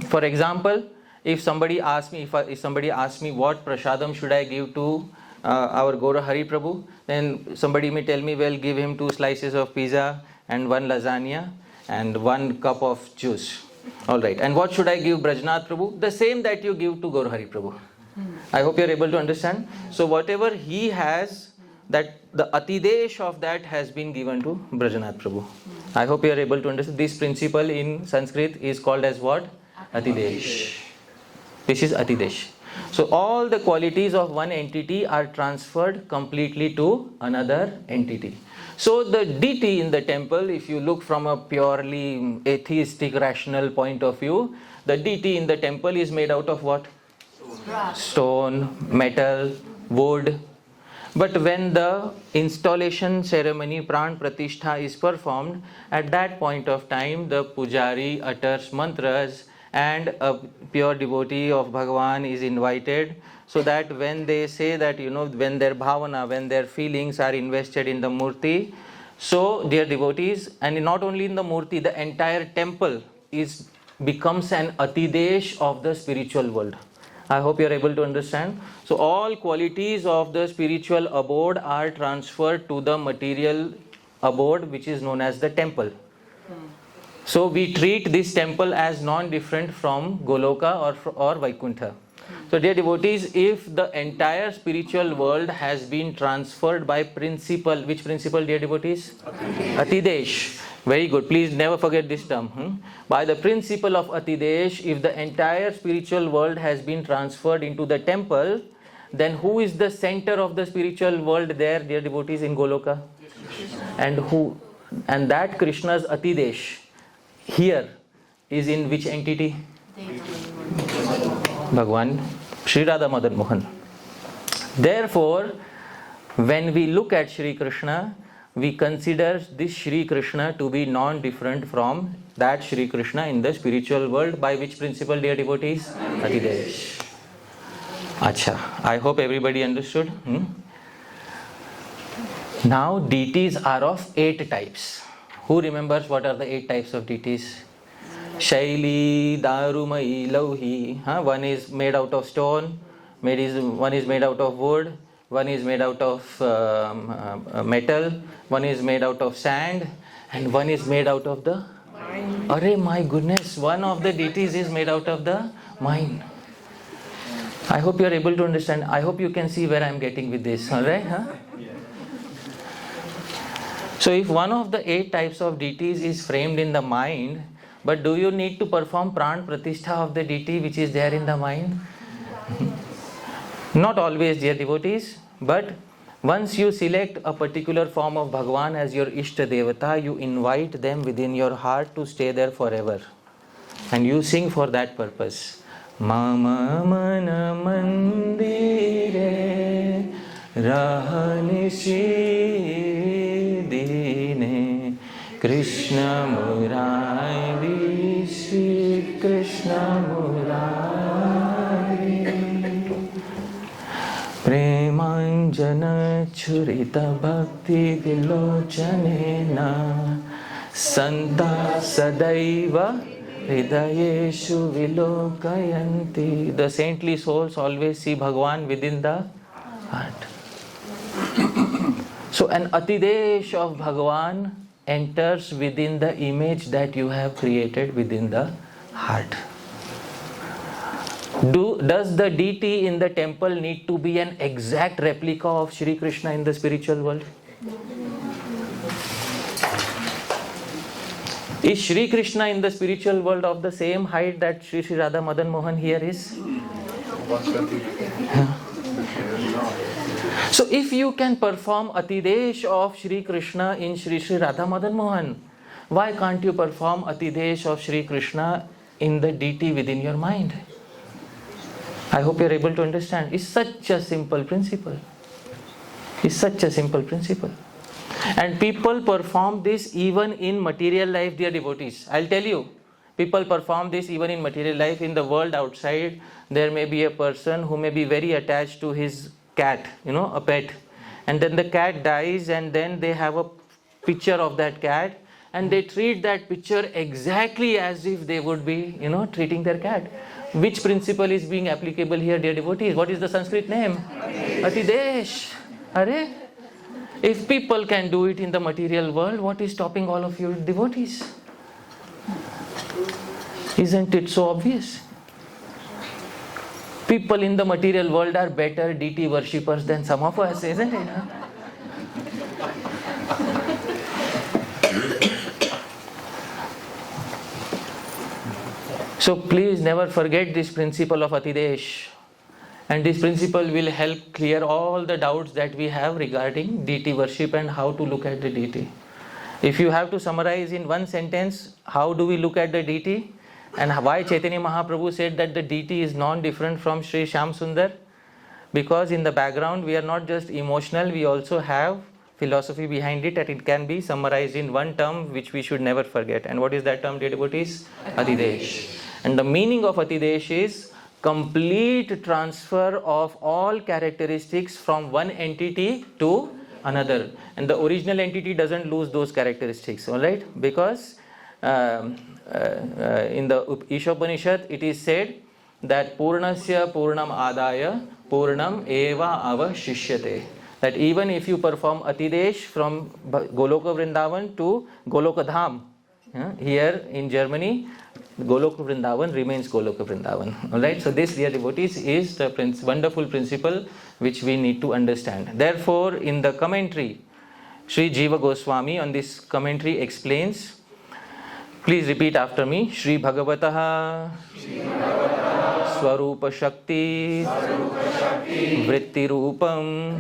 For example, if somebody asks me, if somebody asks me what prashadam should I give to our Gaura Hari Prabhu, then somebody may tell me, well, give him 2 slices of pizza and 1 lasagna and 1 cup of juice. Alright, and what should I give Brajnath Prabhu? The same that you give to Gaur Hari Prabhu. I hope you are able to understand. So whatever he has, that the Atidesh of that has been given to Brajnath Prabhu. I hope you are able to understand. This principle in Sanskrit is called as what? Atidesh. This is Atidesh. So all the qualities of one entity are transferred completely to another entity. So the deity in the temple, if you look from a purely atheistic rational point of view, the deity in the temple is made out of what? Stone, metal, wood. But when the installation ceremony, Pran Pratishtha, is performed, at that point of time the pujari utters mantras and a pure devotee of Bhagavan is invited, so that when they say that, when their bhavana, when their feelings are invested in the murti, so dear devotees, and not only in the murti, the entire temple becomes an atidesh of the spiritual world. I hope you are able to understand. So all qualities of the spiritual abode are transferred to the material abode, which is known as the temple. So we treat this temple as non-different from Goloka or Vaikuntha. So dear devotees, if the entire spiritual world has been transferred by principle, which principle, dear devotees? Atidesh. Very good. Please never forget this term. By the principle of Atidesh, if the entire spiritual world has been transferred into the temple, then who is the center of the spiritual world there, dear devotees, in Goloka? And that Krishna's Atidesh here is in which entity? Bhagwan Sri Radha Madan Mohan. Therefore, when we look at Shri Krishna, we consider this Shri Krishna to be non-different from that Shri Krishna in the spiritual world. By which principle, dear devotees? Atidesh. Acha. I hope everybody understood. Now deities are of 8 types. Who remembers what are the 8 types of deities? Shaili, Darumai, Lauhi. One is made out of stone, one is made out of wood, one is made out of metal, one is made out of sand, and one is made out of the mind. Arey my goodness, one of the deities is made out of the mind. I hope you are able to understand. I hope you can see where I am getting with this. Alright? So if one of the 8 types of deities is framed in the mind, but do you need to perform Pran Pratishtha of the deity which is there in the mind? Not always, dear devotees, but once you select a particular form of Bhagavan as your Ishta Devata, you invite them within your heart to stay there forever. And you sing for that purpose. Mama mana mandire rahanishi dine Krishna Murari Śrī Krishna-smaraṇam Premānanda churita bhakti vilochanena Santa sadaiva hridayeshu vilokayanti. The saintly souls always see Bhagavan within the heart. So an Atidesh of Bhagavan enters within the image that you have created within the heart. Does the deity in the temple need to be an exact replica of Shri Krishna in the spiritual world? Is Shri Krishna in the spiritual world of the same height that Shri Radha Madan Mohan here is? So if you can perform Atidesh of Shri Krishna in Shri Radha Madan Mohan, why can't you perform Atidesh of Shri Krishna in the deity within your mind? I hope you are able to understand. It's such a simple principle. It's such a simple principle. And people perform this even in material life, dear devotees. I'll tell you, people perform this even in material life. In the world outside, there may be a person who may be very attached to his cat, a pet. And then the cat dies, and then they have a picture of that cat, and they treat that picture exactly as if they would be, treating their cat. Which principle is being applicable here, dear devotees? What is the Sanskrit name? Atidesh. Are? If people can do it in the material world, what is stopping all of you devotees? Isn't it so obvious? People in the material world are better deity worshippers than some of us, isn't it? So please never forget this principle of Atidesh. And this principle will help clear all the doubts that we have regarding deity worship and how to look at the deity. If you have to summarize in one sentence, how do we look at the deity? And why Chaitanya Mahaprabhu said that the deity is non-different from Sri Shyam Sundar? Because in the background we are not just emotional, we also have philosophy behind it, and it can be summarized in one term which we should never forget. And what is that term, dear devotees? Atidesh. And the meaning of Atidesh is complete transfer of all characteristics from one entity to another. And the original entity doesn't lose those characteristics, alright? Because in the Ishopanishad it is said that Purnasya Purnam Adaya Purnam Eva Avashishyate. That even if you perform Atidesh from Goloka Vrindavan to Goloka Dhāma, here in Germany, Goloka Vrindavan remains Goloka Vrindavan. Alright, so this, dear devotees, is the wonderful principle which we need to understand. Therefore, in the commentary, Sri Jiva Goswami on this commentary explains, please repeat after me, Shri Bhagavataha Swarupa Shakti Vritti Rupam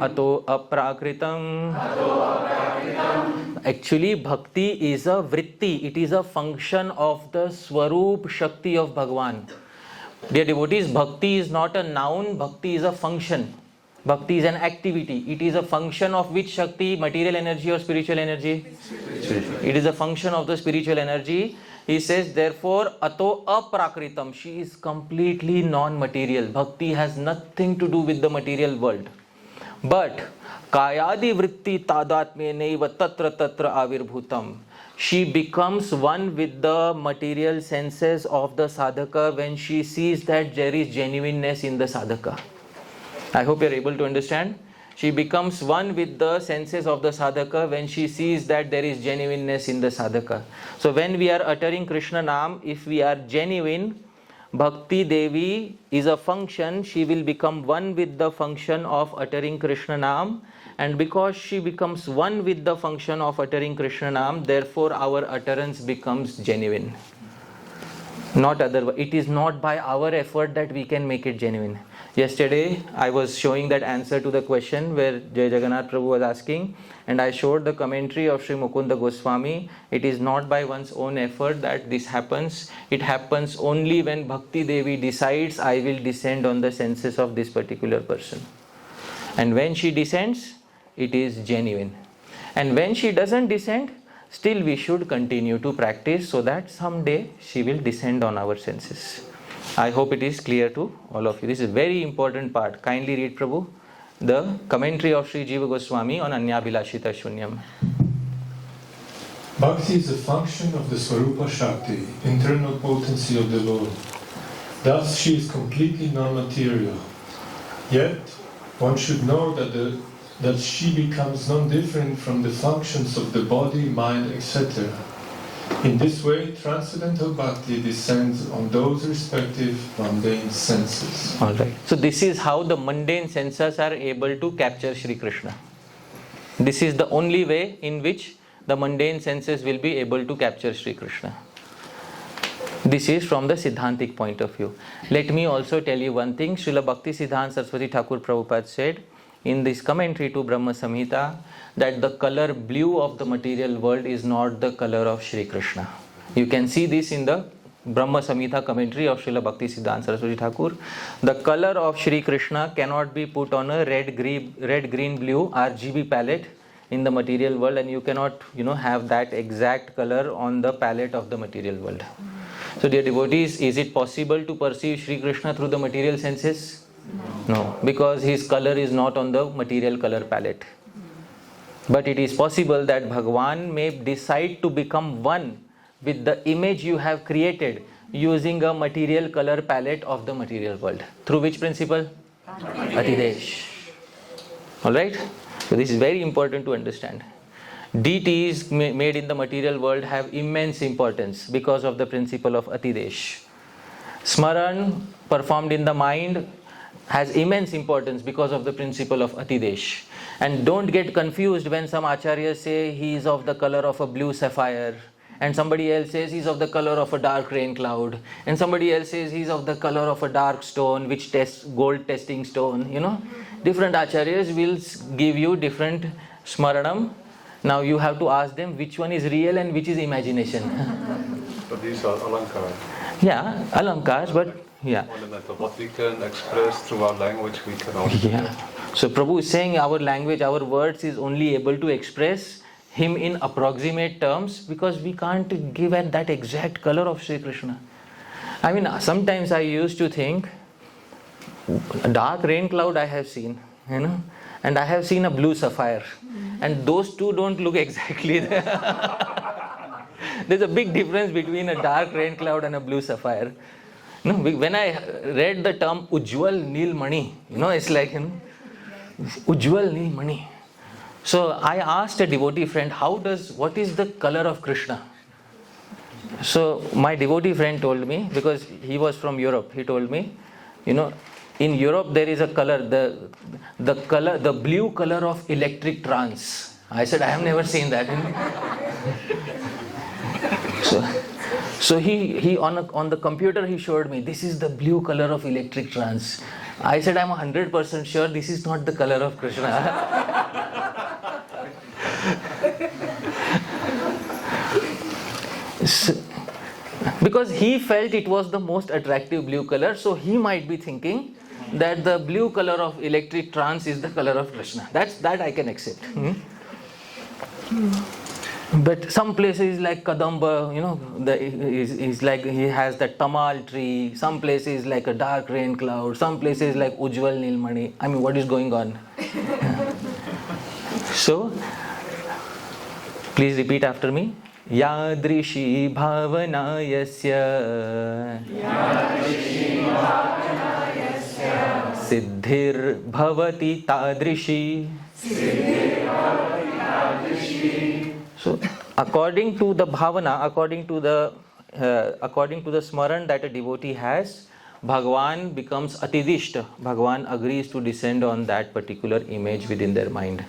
Ato Aprakritam. Actually, bhakti is a vritti, it is a function of the Swarup Shakti of Bhagwan. Dear devotees, bhakti is not a noun, bhakti is a function. Bhakti is an activity. It is a function of which Shakti? Material energy or spiritual energy? It is a function of the spiritual energy. He says, therefore, ato aprakritam. She is completely non-material. Bhakti has nothing to do with the material world. But kayadi vritti tadatme neva tatra tatra avirbhutam. She becomes one with the material senses of the sadhaka when she sees that there is genuineness in the sadhaka. I hope you are able to understand. She becomes one with the senses of the sadhaka when she sees that there is genuineness in the sadhaka. So when we are uttering Krishna Nam, if we are genuine, Bhakti Devi is a function. She will become one with the function of uttering Krishna Nam, and because she becomes one with the function of uttering Krishna Nam, therefore our utterance becomes genuine. Not otherwise. It is not by our effort that we can make it genuine. Yesterday I was showing that answer to the question where Jai Jagannath Prabhu was asking, and I showed the commentary of Sri Mukunda Goswami. It is not by one's own effort that this happens. It happens only when Bhakti Devi decides, I will descend on the senses of this particular person. And when she descends, it is genuine. And when she doesn't descend, still we should continue to practice so that someday she will descend on our senses. I hope it is clear to all of you. This is a very important part. Kindly read, Prabhu, the commentary of Sri Jiva Goswami on Anyabhilashita Shunyam. Bhakti is a function of the Swarupa Shakti, internal potency of the Lord. Thus she is completely non-material. Yet, one should know that she becomes non-different from the functions of the body, mind, etc. In this way, transcendental bhakti descends on those respective mundane senses. Alright. So this is how the mundane senses are able to capture Shri Krishna. This is the only way in which the mundane senses will be able to capture Shri Krishna. This is from the Siddhantic point of view. Let me also tell you one thing. Srila Bhakti Siddhanta Saraswati Thakur Prabhupada said in this commentary to Brahma Samhita that the color blue of the material world is not the color of Shri Krishna. You can see this in the Brahma Samhita commentary of Srila Bhakti Siddhanta Saraswati Thakur. The color of Shri Krishna cannot be put on a red, green, blue RGB palette in the material world, and you cannot have that exact color on the palette of the material world. So dear devotees, is it possible to perceive Shri Krishna through the material senses? No, because his color is not on the material color palette. But it is possible that Bhagwan may decide to become one with the image you have created using a material color palette of the material world. Through which principle? Atidesh. Alright? So this is very important to understand. Deities made in the material world have immense importance because of the principle of Atidesh. Smaran performed in the mind has immense importance because of the principle of Atidesh. And don't get confused when some acharyas say he is of the color of a blue sapphire, and somebody else says he's of the color of a dark rain cloud, and somebody else says he's of the color of a dark stone which tests gold testing stone. Different acharyas will give you different smaranam. Now you have to ask them which one is real and which is imagination. But these are alankar. Yeah, alankars, but yeah. Ornamental. What we can express through our language, we can also. Yeah. So Prabhu is saying our language, our words is only able to express him in approximate terms because we can't give at that exact color of Sri Krishna. I mean, sometimes I used to think a dark rain cloud I have seen, and I have seen a blue sapphire, and those two don't look exactly there. There's a big difference between a dark rain cloud and a blue sapphire. When I read the term Ujjwal Neel Mani, it's like Ujjwal Neel Mani. So I asked a devotee friend, what is the color of Krishna? So my devotee friend told me, because he was from Europe, he told me, in Europe there is a color, the blue color of electric trance. I said, I have never seen that. So he on the computer he showed me, this is the blue color of electric trance. I said, I'm 100% sure this is not the color of Krishna. Because he felt it was the most attractive blue color, so he might be thinking that the blue color of electric trance is the color of Krishna. That I can accept. But some places like Kadamba, is like he has the tamal tree. Some places like a dark rain cloud. Some places like Ujjwal Nilmani. I mean, what is going on? So, please repeat after me. Yadrishi bhavana yasya siddhir bhavati tadrishi. So, according to the bhavana, according to the smaran that a devotee has, Bhagavan becomes atidishta. Bhagavan agrees to descend on that particular image within their mind.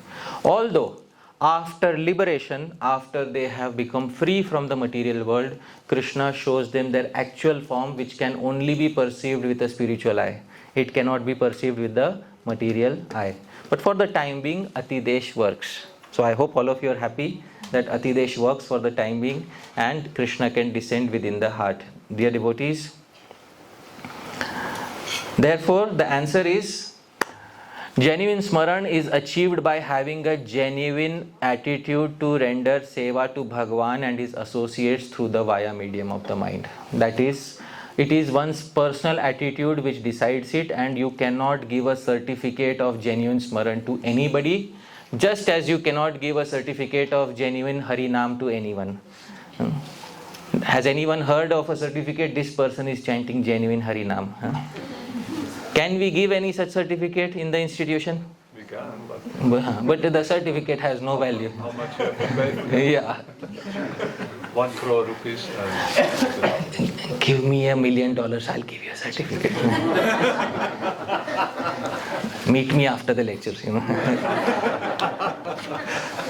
Although, after liberation, after they have become free from the material world, Krishna shows them their actual form, which can only be perceived with a spiritual eye. It cannot be perceived with the material eye. But for the time being, Atidesh works. So I hope all of you are happy that Atidesh works for the time being and Krishna can descend within the heart. Dear devotees, therefore the answer is, genuine smaran is achieved by having a genuine attitude to render seva to Bhagavan and his associates through the via medium of the mind. That is, it is one's personal attitude which decides it, and you cannot give a certificate of genuine smaran to anybody, just as you cannot give a certificate of genuine Harinam to anyone. Has anyone heard of a certificate, this person is chanting genuine Harinam? Can we give any such certificate in the institution? We can, but the certificate has no value. How much you have to pay? Yeah. 1 crore rupees. Give me $1 million, I'll give you a certificate. Meet me after the lectures,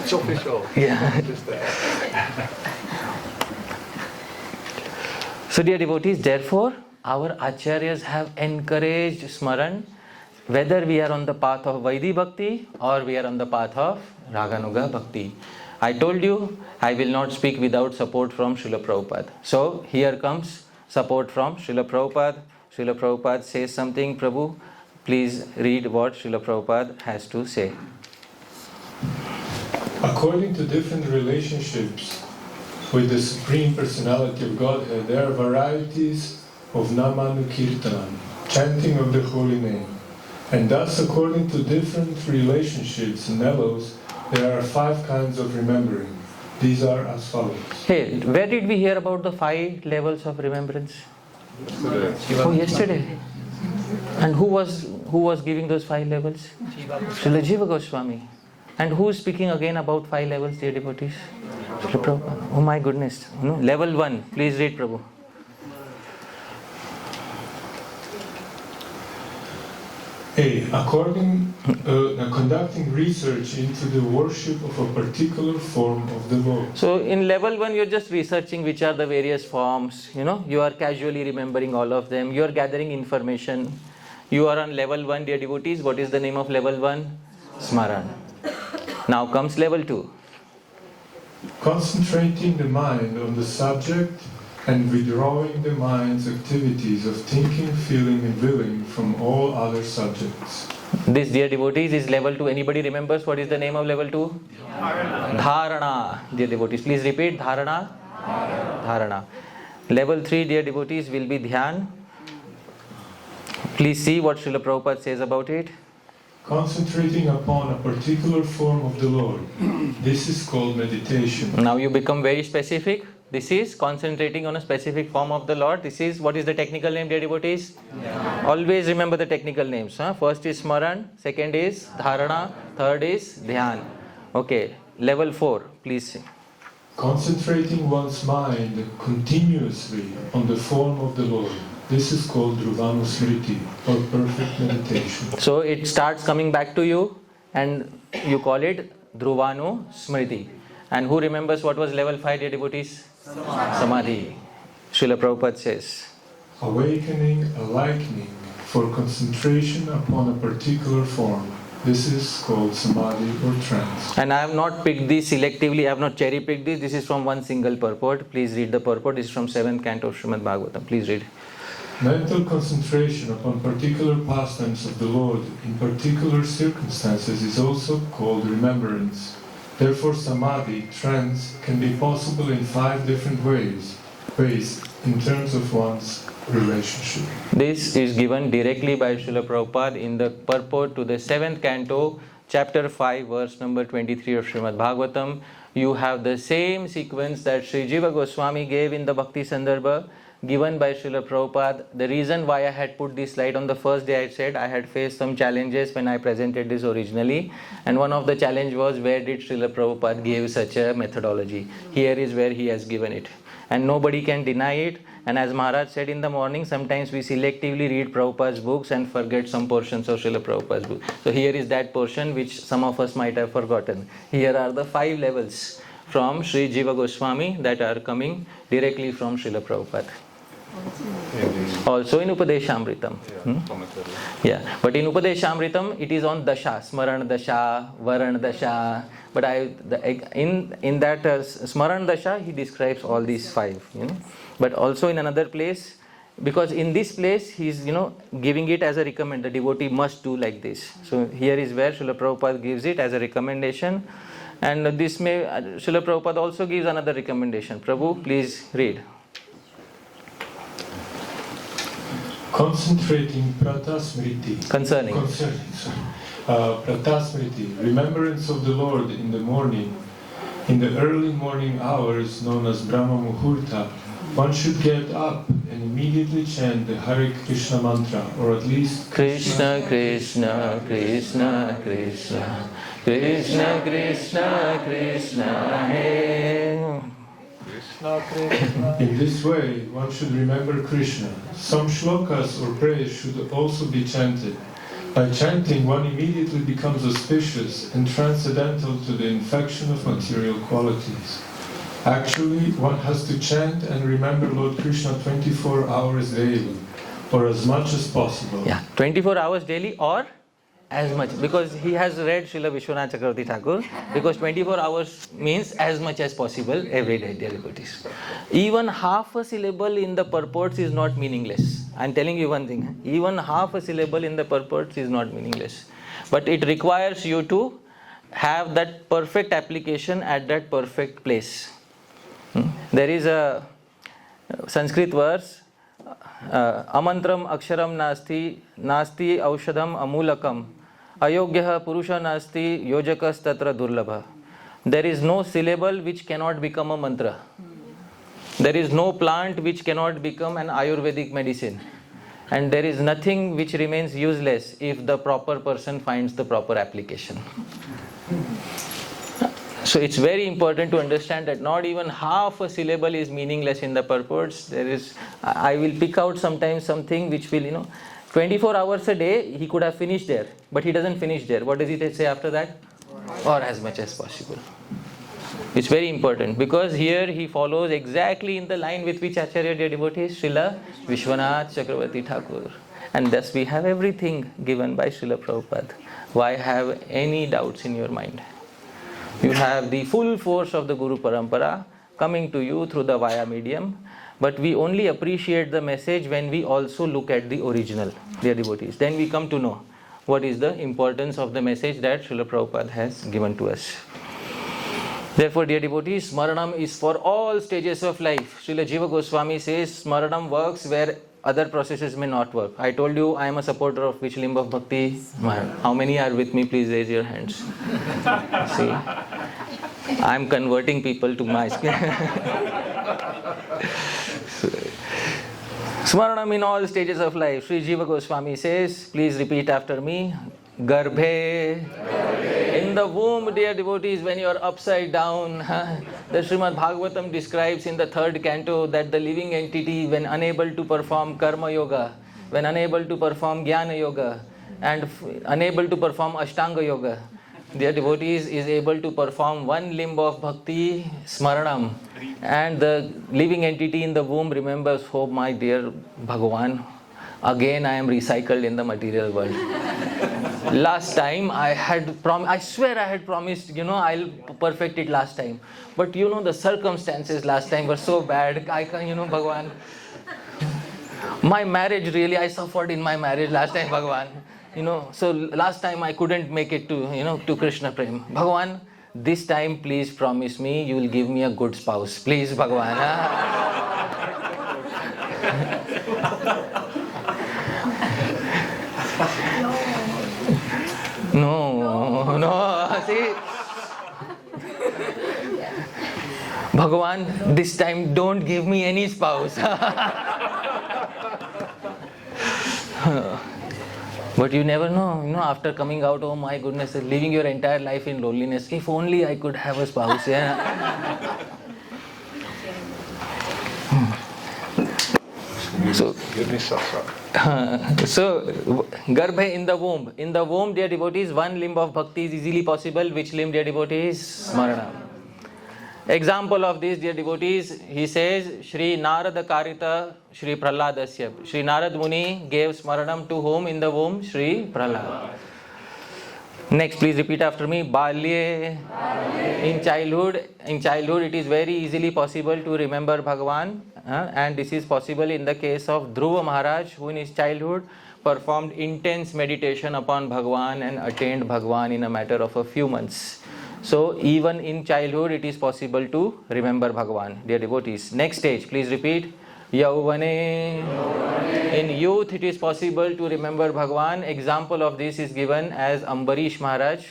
It's official. Yeah. Just there. So dear devotees, therefore, our acharyas have encouraged smaran, whether we are on the path of Vaidhi Bhakti or we are on the path of Raganuga Bhakti. I told you, I will not speak without support from Srila Prabhupada. So here comes support from Srila Prabhupada. Srila Prabhupada says something. Prabhu, please read what Srila Prabhupada has to say. According to different relationships with the Supreme Personality of Godhead, there are varieties of Namanukirtanam, chanting of the holy name. And thus, according to different relationships and mellows, there are 5 kinds of remembering. These are as follows. Hey, where did we hear about the 5 levels of remembrance? Yesterday. Oh, yesterday. And who was giving those 5 levels? Srila Jiva Goswami. And who is speaking again about 5 levels, dear devotees? Srila Prabhupada. Oh my goodness. No? Level 1. Please read, Prabhu. Conducting research into the worship of a particular form of the Lord. So in level 1, you're just researching which are the various forms. You are casually remembering all of them. You are gathering information. You are on level 1, dear devotees. What is the name of level 1? Smaran. Now comes level 2. Concentrating the mind on the subject and withdrawing the mind's activities of thinking, feeling and willing from all other subjects. This, dear devotees, is level 2. Anybody remembers what is the name of level 2? Dharana. Dear devotees, please repeat. Dharana. Dharana. Level 3, dear devotees, will be Dhyan. Please see what Srila Prabhupada says about it. Concentrating upon a particular form of the Lord. This is called meditation. Now you become very specific. This is concentrating on a specific form of the Lord. This is, what is the technical name, dear devotees? Yeah. Always remember the technical names. First is Smaran, second is Dharana, third is Dhyan. Okay, level 4, please see. Concentrating one's mind continuously on the form of the Lord. This is called Dhruvanusmriti, or perfect meditation. So it starts coming back to you and you call it Dhruvanu Smriti. And who remembers what was level 5, dear devotees? Samadhi. Srila Prabhupada says, awakening a liking for concentration upon a particular form. This is called Samadhi or trance. And I have not picked this selectively, I have not cherry picked this. This is from one single purport. Please read the purport. This is from 7th canto of Srimad Bhagavatam. Please read. Mental concentration upon particular pastimes of the Lord in particular circumstances is also called remembrance. Therefore, Samadhi, trance, can be possible in 5 different ways in terms of one's relationship. This is given directly by Srila Prabhupada in the purport to the 7th canto, chapter 5, verse number 23 of Srimad Bhagavatam. You have the same sequence that Sri Jiva Goswami gave in the Bhakti Sandarbha, given by Srila Prabhupada. The reason why I had put this slide on the first day, I said I had faced some challenges when I presented this originally, and one of the challenge was, where did Srila Prabhupada give such a methodology? Here is where he has given it, and nobody can deny it. And as Maharaj said in the morning, sometimes we selectively read Prabhupada's books and forget some portions of Srila Prabhupada's book. So here is that portion which some of us might have forgotten. Here are the 5 levels from Sri Jiva Goswami that are coming directly from Srila Prabhupada. Also in Upadeshamritam. Yeah, but in Upadeshamritam it is on Dasha, Smaran Dasha, Varan Dasha. But in that Smaran Dasha he describes all these 5. But also in another place, because in this place he is giving it as a recommend. The devotee must do like this. So here is where Srila Prabhupada gives it as a recommendation, and this may Srila Prabhupada also gives another recommendation. Prabhu, please read. Concentrating pratasmriti. Concerning pratasmriti, remembrance of the Lord in the morning, in the early morning hours known as Brahma Muhurta. One should get up and immediately chant the Hare Krishna mantra, or at least Krishna Krishna Krishna Krishna Krishna Krishna Krishna Hey. In this way, one should remember Krishna. Some shlokas or prayers should also be chanted. By chanting, one immediately becomes auspicious and transcendental to the infection of material qualities. Actually, one has to chant and remember Lord Krishna 24 hours daily, or as much as possible. Yeah, 24 hours daily or as much, because he has read Srila Vishwanath Chakravarti Thakur, because 24 hours means as much as possible every day, dear devotees. Even half a syllable in the purports is not meaningless. I am telling you one thing, even half a syllable in the purports is not meaningless. But it requires you to have that perfect application at that perfect place. There is a Sanskrit verse, Amantram aksharam nasti, nasti aushadam amulakam, ayogyaha purusha nasti, yojakas tatra durlabha. There is no syllable which cannot become a mantra. There is no plant which cannot become an Ayurvedic medicine. And there is nothing which remains useless if the proper person finds the proper application. So it's very important to understand that not even half a syllable is meaningless in the purports. I will pick out sometimes something which will, 24 hours a day he could have finished there, but he doesn't finish there. What does he say after that? Or as much as possible. It's very important because here he follows exactly in the line with which Acharya, dear devotees, Srila Vishwanath Chakravarti Thakur. And thus we have everything given by Srila Prabhupada. Why have any doubts in your mind? You have the full force of the Guru Parampara coming to you through the via medium, but we only appreciate the message when we also look at the original, dear devotees. Then we come to know what is the importance of the message that Srila Prabhupada has given to us. Therefore, dear devotees, Smaranam is for all stages of life. Srila Jiva Goswami says Smaranam works where other processes may not work. I told you I am a supporter of which limb of bhakti? How many are with me? Please raise your hands. See, I am converting people to my Smaranam in all stages of life. Sri Jiva Goswami says, please repeat after me. Garbhe. In the womb, dear devotees, when you are upside down, the Srimad Bhagavatam describes in the 3rd canto that the living entity, when unable to perform karma yoga, when unable to perform jnana yoga, and unable to perform ashtanga yoga, dear devotees, is able to perform one limb of bhakti, smaranam, and the living entity in the womb remembers, oh my dear Bhagavan, again I am recycled in the material world. Last time I swear I had promised, I'll perfect it last time. But the circumstances last time were so bad. I can, Bhagavan. My marriage really, I suffered in my marriage last time, Bhagavan. So last time I couldn't make it to Krishna Prem. Bhagavan, this time please promise me you will give me a good spouse. Please, Bhagavan. No, see. Bhagavan, this time don't give me any spouse. But you never know, after coming out, oh my goodness, living your entire life in loneliness, if only I could have a spouse. Yeah. So, Garbha in the womb. In the womb, dear devotees, one limb of bhakti is easily possible. Which limb, dear devotees? Smaranam. Example of this, dear devotees, he says, Shri Narada Karita Shri Praladasya. Shri Narad Muni gave Smaranam to whom in the womb? Shri Pralad. Next, please repeat after me. Balye. In childhood it is very easily possible to remember Bhagavan. And this is possible in the case of Dhruva Maharaj, who in his childhood performed intense meditation upon Bhagavan and attained Bhagavan in a matter of a few months. So even in childhood it is possible to remember Bhagavan, dear devotees. Next stage, please repeat. Yauvane. In youth it is possible to remember Bhagavan. Example of this is given as Ambarish Maharaj.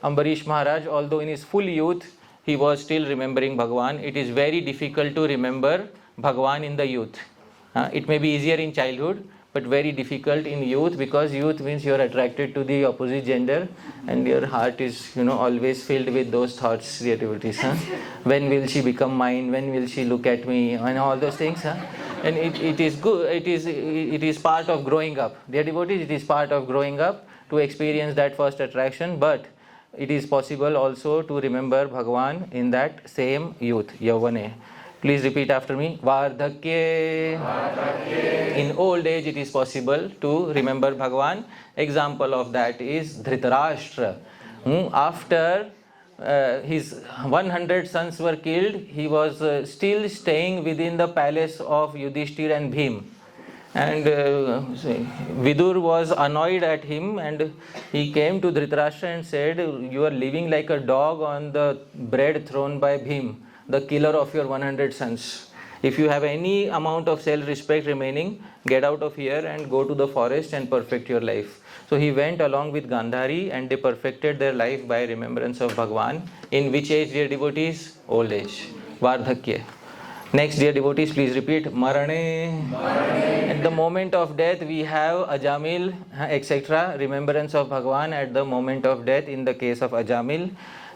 Ambarish Maharaj, although in his full youth he was still remembering Bhagavan, it is very difficult to remember Bhagavan in the youth. It may be easier in childhood, but very difficult in youth, because youth means you are attracted to the opposite gender and your heart is always filled with those thoughts, dear devotees. When will she become mine? When will she look at me? And all those things. And it is good. It is part of growing up. Dear devotees, it is part of growing up to experience that first attraction, but it is possible also to remember Bhagavan in that same youth, Yauvane. Please repeat after me. Vardhakye. In old age it is possible to remember Bhagavan. Example of that is Dhritarashtra. After his 100 sons were killed, he was still staying within the palace of Yudhishthir and Bhim. And Vidur was annoyed at him, and he came to Dhritarashtra and said, you are living like a dog on the bread thrown by Bhim, the killer of your 100 sons. If you have any amount of self-respect remaining, get out of here and go to the forest and perfect your life. So he went along with Gandhari and they perfected their life by remembrance of Bhagavan. In which age, dear devotees? Old age. Vardhakya. Next, dear devotees, please repeat Marane. At the moment of death, we have Ajamil, etc. Remembrance of Bhagavan at the moment of death in the case of Ajamil.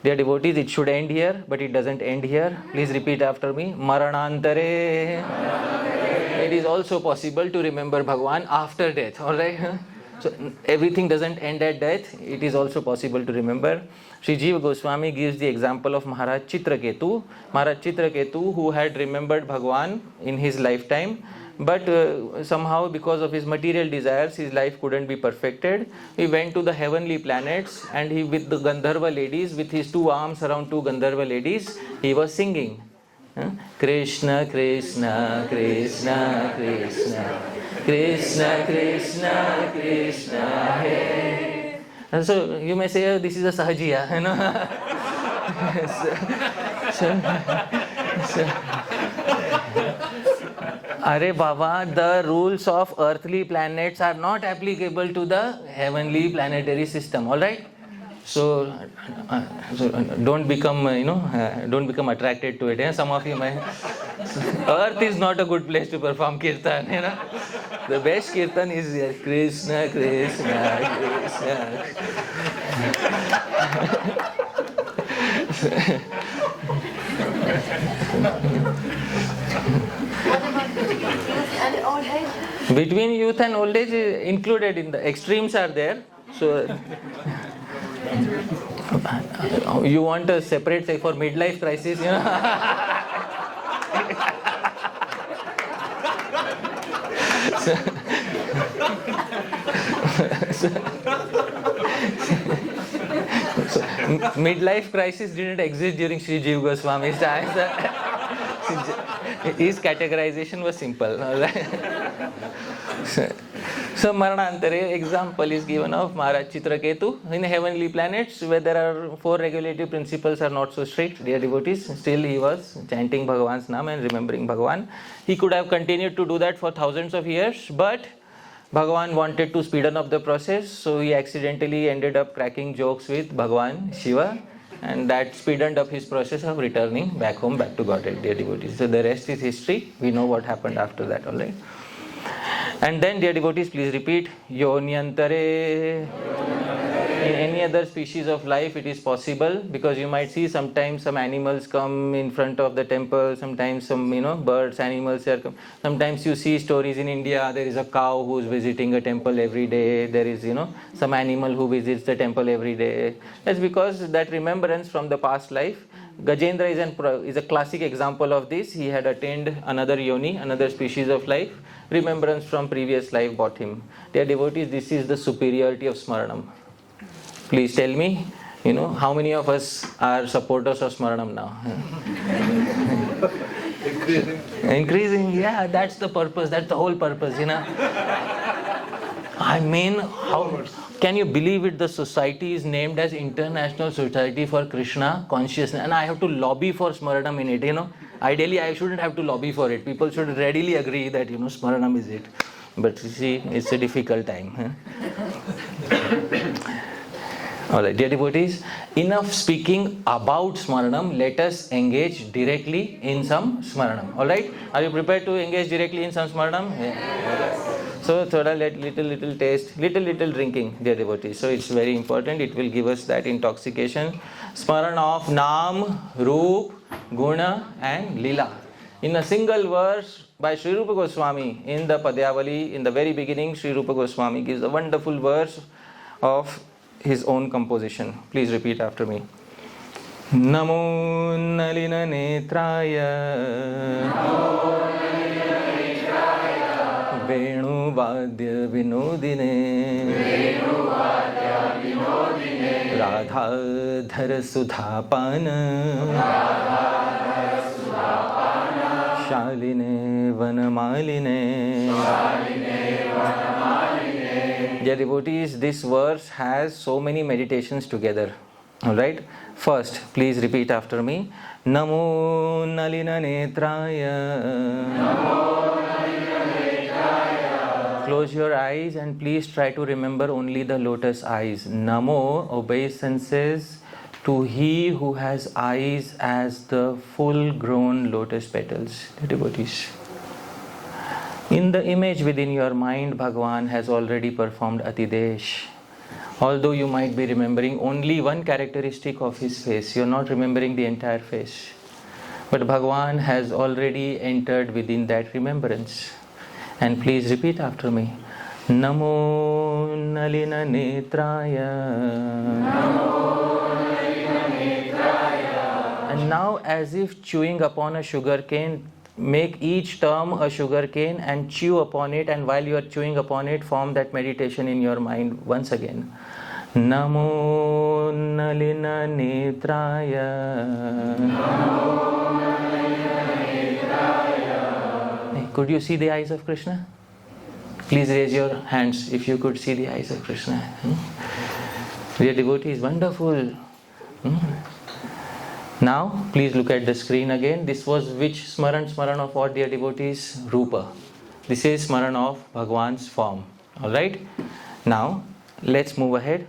Dear devotees, it should end here, but it doesn't end here. Please repeat after me. Maranantare. It is also possible to remember Bhagavan after death. Alright? So everything doesn't end at death. It is also possible to remember. Sri Jiva Goswami gives the example of Maharaj Chitraketu. Maharaj Chitraketu, who had remembered Bhagavan in his lifetime, but somehow because of his material desires, his life couldn't be perfected. He went to the heavenly planets, and he, with the Gandharva ladies, with his two arms around two Gandharva ladies, he was singing. Krishna, Krishna, Krishna, Krishna, Krishna, Krishna, Krishna, Hey. And so you may say, oh, this is a sahajiya, you know. Are Baba, the rules of earthly planets are not applicable to the heavenly planetary system, all right? So don't become, don't become attracted to it. Yeah? Some of you may. Earth is not a good place to perform kirtan. You know, the best kirtan is here. Krishna, Krishna, Krishna. What about between youth and old age? Between youth and old age, included in the extremes are there. So. You want a separate, say, for midlife crisis, you know? So, midlife crisis didn't exist during Sri Jiva Goswami's time. His categorization was simple. So Maranantare example is given of Maharaj Chitraketu. In heavenly planets where there are 4 regulative principles are not so strict, dear devotees, still he was chanting Bhagavan's Naam and remembering Bhagavan. He could have continued to do that for thousands of years, but Bhagavan wanted to speeden up the process, so he accidentally ended up cracking jokes with Bhagavan Shiva, and that speeded up his process of returning back home, back to Godhead, dear devotees. So the rest is history. We know what happened after that, alright? And then, dear devotees, please repeat Yonyantare. In any other species of life, it is possible, because you might see sometimes some animals come in front of the temple, sometimes some birds, animals are come. Sometimes you see stories in India, there is a cow who is visiting a temple every day, there is some animal who visits the temple every day. That's because that remembrance from the past life. Gajendra is a classic example of this. He had attained another yoni, another species of life. Remembrance from previous life brought him. Dear devotees, this is the superiority of Smaranam. Please tell me, how many of us are supporters of Smaranam now? Increasing, yeah, that's the purpose, that's the whole purpose, I mean, how can you believe it? The society is named as International Society for Krishna Consciousness, and I have to lobby for Smaranam in it, Ideally, I shouldn't have to lobby for it. People should readily agree that, Smaranam is it. But you see, it's a difficult time. Alright, dear devotees, enough speaking about Smaranam. Let us engage directly in some Smaranam. Alright? Are you prepared to engage directly in some Smaranam? Yeah. So, thoda little taste, little drinking, dear devotees. So, it's very important. It will give us that intoxication. Smaran of Nam, Roop, Guna and Lila. In a single verse by Sri Rupa Goswami, in the Padyavali, in the very beginning, Sri Rupa Goswami gives a wonderful verse of his own composition. Please repeat after me. Namo Nalina Netraya Venu Vadya Vinodine Radha Dhara Sudhapana Shaline Vanamaline. Dear devotees, this verse has so many meditations together. Alright? First, please repeat after me. Namo Nalina Netraya. Close your eyes and please try to remember only the lotus eyes. Namo, obeisances to he who has eyes as the full-grown lotus petals. Devotees. In the image within your mind, Bhagavan has already performed Atidesh. Although you might be remembering only one characteristic of his face, you are not remembering the entire face. But Bhagavan has already entered within that remembrance. And please repeat after me. Namo Nalina Netraya. And now, as if chewing upon a sugar cane, make each term a sugar cane and chew upon it, and while you are chewing upon it, form that meditation in your mind once again. Namo Nalina Netraya. Could you see the eyes of Krishna? Please raise your hands if you could see the eyes of Krishna. Dear devotees, wonderful. Now, please look at the screen again. This was which Smaran? Smaran of what, dear devotees? Rupa. This is Smaran of Bhagwan's form. Alright? Now, let's move ahead.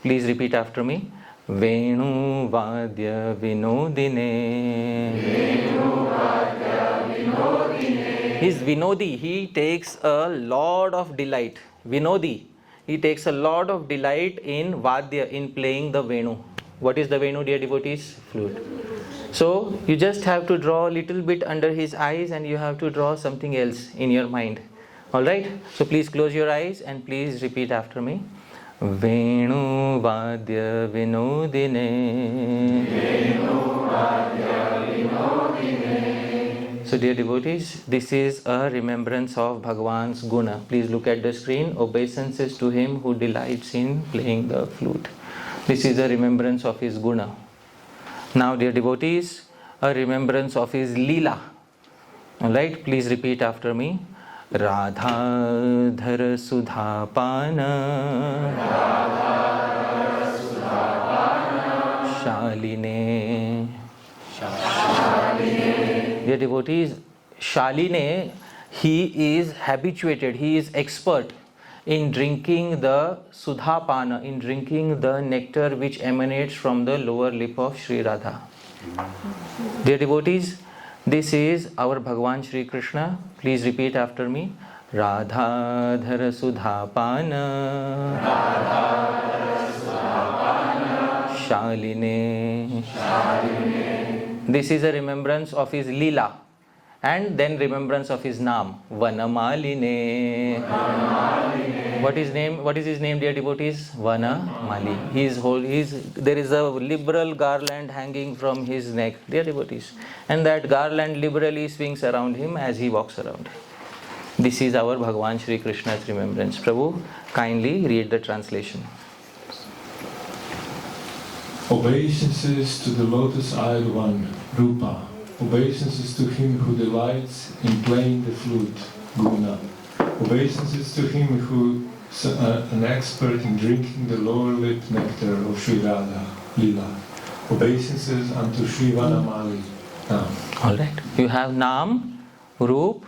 Please repeat after me. Venu Vadya Vinodine. Venu Vadya Vinodine. He's Vinodi. He takes a lot of delight. Vinodi. He takes a lot of delight in Vadya, in playing the Venu. What is the Venu, dear devotees? Flute. So, you just have to draw a little bit under his eyes and you have to draw something else in your mind. Alright? So, please close your eyes and please repeat after me. Venu Vadya Vinodine. Venu Vadya Vinodine. So, dear devotees, this is a remembrance of Bhagavan's guna. Please look at the screen. Obeisances to him who delights in playing the flute. This is a remembrance of his guna. Now, dear devotees, a remembrance of his lila. Alright, please repeat after me. Radha Dhara Sudha Pana. Radha Sudha Pana. Shaline. Dear devotees, Shaline, he is habituated, he is expert in drinking the Sudhapana, in drinking the nectar which emanates from the lower lip of Sri Radha. Dear devotees, this is our Bhagavan Shri Krishna. Please repeat after me. Radha Dhara Sudhapana. Radha Dhara Sudhapana. Shaline. This is a remembrance of his lila. And then remembrance of his naam, Vanamaline. What is his name, dear devotees? Vanamali. There is a liberal garland hanging from his neck, dear devotees. And that garland liberally swings around him as he walks around. This is our Bhagavan Shri Krishna's remembrance. Prabhu, kindly read the translation. Obeisances to the lotus-eyed one, Rupa. Obeisances to him who delights in playing the flute, Guna. Obeisances to him who is an expert in drinking the lower lip nectar of Sri Radha, Lila. Obeisances unto Sri Vanamali, Nam. Alright, you have Nam, Roop,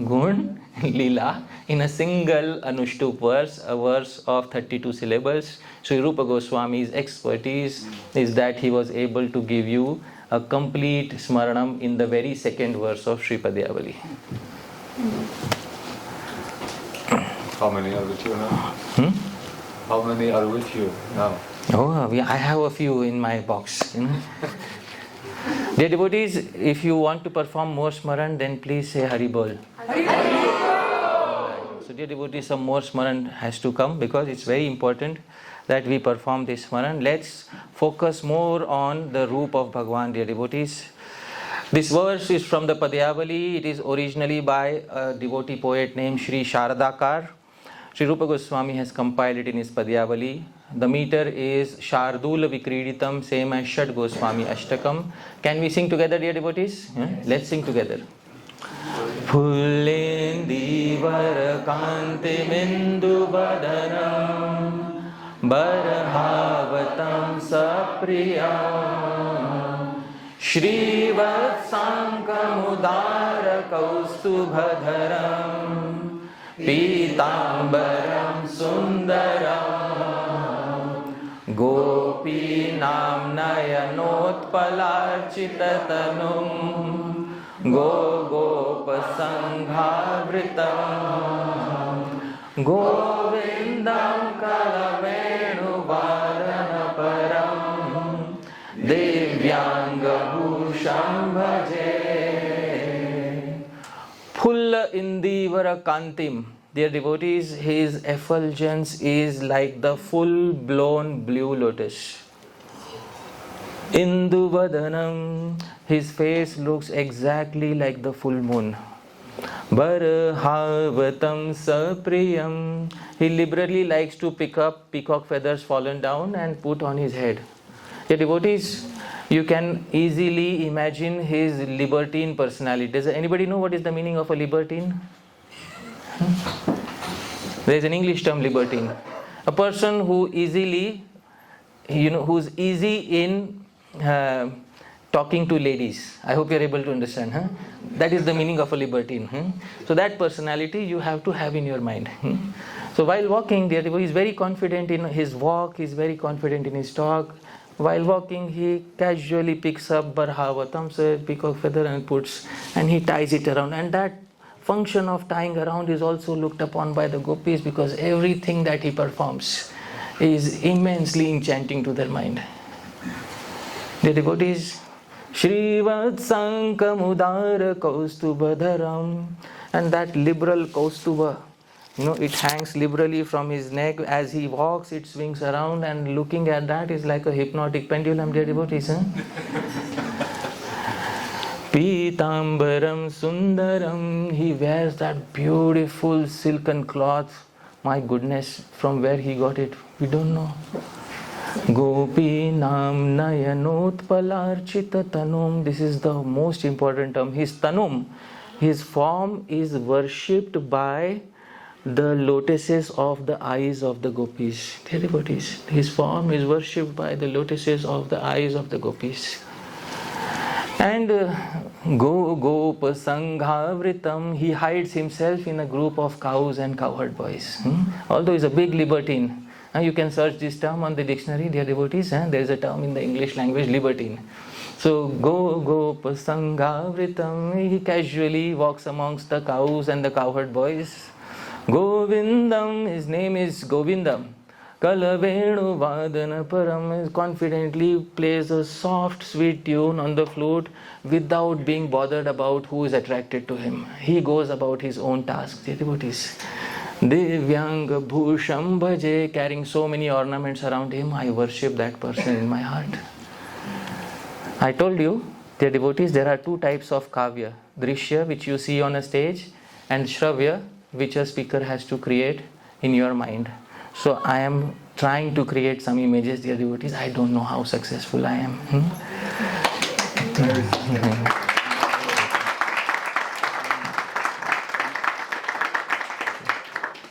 Gun, Lila in a single Anushtup verse, a verse of 32 syllables. Sri Rupa Goswami's expertise is that he was able to give you a complete Smaranam in the very second verse of Sri Padyavali. How many are with you now? How many are with you now? Oh, I have a few in my box. Dear devotees, if you want to perform more Smaran, then please say Hari Bol. So dear devotees, some more Smaran has to come because it's very important that we perform this Smaran. Let's focus more on the Roop of Bhagavan, dear devotees. This verse is from the Padyavali. It is originally by a devotee poet named Shri Sharadakar. Shri Rupa Goswami has compiled it in his Padyavali. The meter is Shardula Vikriditam, same as Shad Goswami Ashtakam. Can we sing together, dear devotees? Let's sing together. Pullendi Varakanti Mindu Badanam Barhavatam Sapriyam Shri Vatsankamudara Kaustubhadharam Pitambaram Sundaram Gopi नाम्नयनोत्पलार्चिततनुं गोपसङ्घावृतं गोविन्दं कलवेणुवादनपरं दिव्याङ्गभूषं भजे. Phulla Indivara Kantim. Dear devotees, his effulgence is like the full-blown blue lotus. Induvadanam, his face looks exactly like the full moon. Barahavatam sapriyam, he liberally likes to pick up peacock feathers fallen down and put on his head. Dear devotees, you can easily imagine his libertine personality. Does anybody know what is the meaning of a libertine? There is an English term, libertine. A person who easily, who's easy in talking to ladies. I hope you are able to understand. That is the meaning of a libertine. So that personality you have to have in your mind. So while walking, he is very confident in his walk, he is very confident in his talk. While walking, he casually picks up Barhavatam, peacock feather, and he ties it around. And that function of tying around is also looked upon by the gopis, because everything that he performs is immensely enchanting to their mind. The devotees, Śrī-Vatsankamudara Kaustubhadharam, and that liberal Kaustuba, it hangs liberally from his neck. As he walks, it swings around, and looking at that is like a hypnotic pendulum, dear devotees. Pitambaram Sundaram, he wears that beautiful silken cloth. My goodness, from where he got it, we don't know. Gopi Nam Nayanotpalarchita Tanum, this is the most important term. His Tanum, his form is worshipped by the lotuses of the eyes of the gopis. Dear devotees, his form is worshipped by the lotuses of the eyes of the gopis. And Gopa Sanghavritam, he hides himself in a group of cows and cowherd boys. Although he is a big libertine. You can search this term on the dictionary, dear devotees. There is a term in the English language, libertine. So Gopa Sanghavritam, he casually walks amongst the cows and the cowherd boys. Govindam, his name is Govindam. Kalavenu Vadana Param, confidently plays a soft, sweet tune on the flute without being bothered about who is attracted to him. He goes about his own tasks, dear devotees. Divyanga Bhusham Bhaje, carrying so many ornaments around him, I worship that person in my heart. I told you, dear devotees, there are two types of kavya. Drishya, which you see on a stage, and Shravya, which a speaker has to create in your mind. So I am trying to create some images, dear devotees. I don't know how successful I am.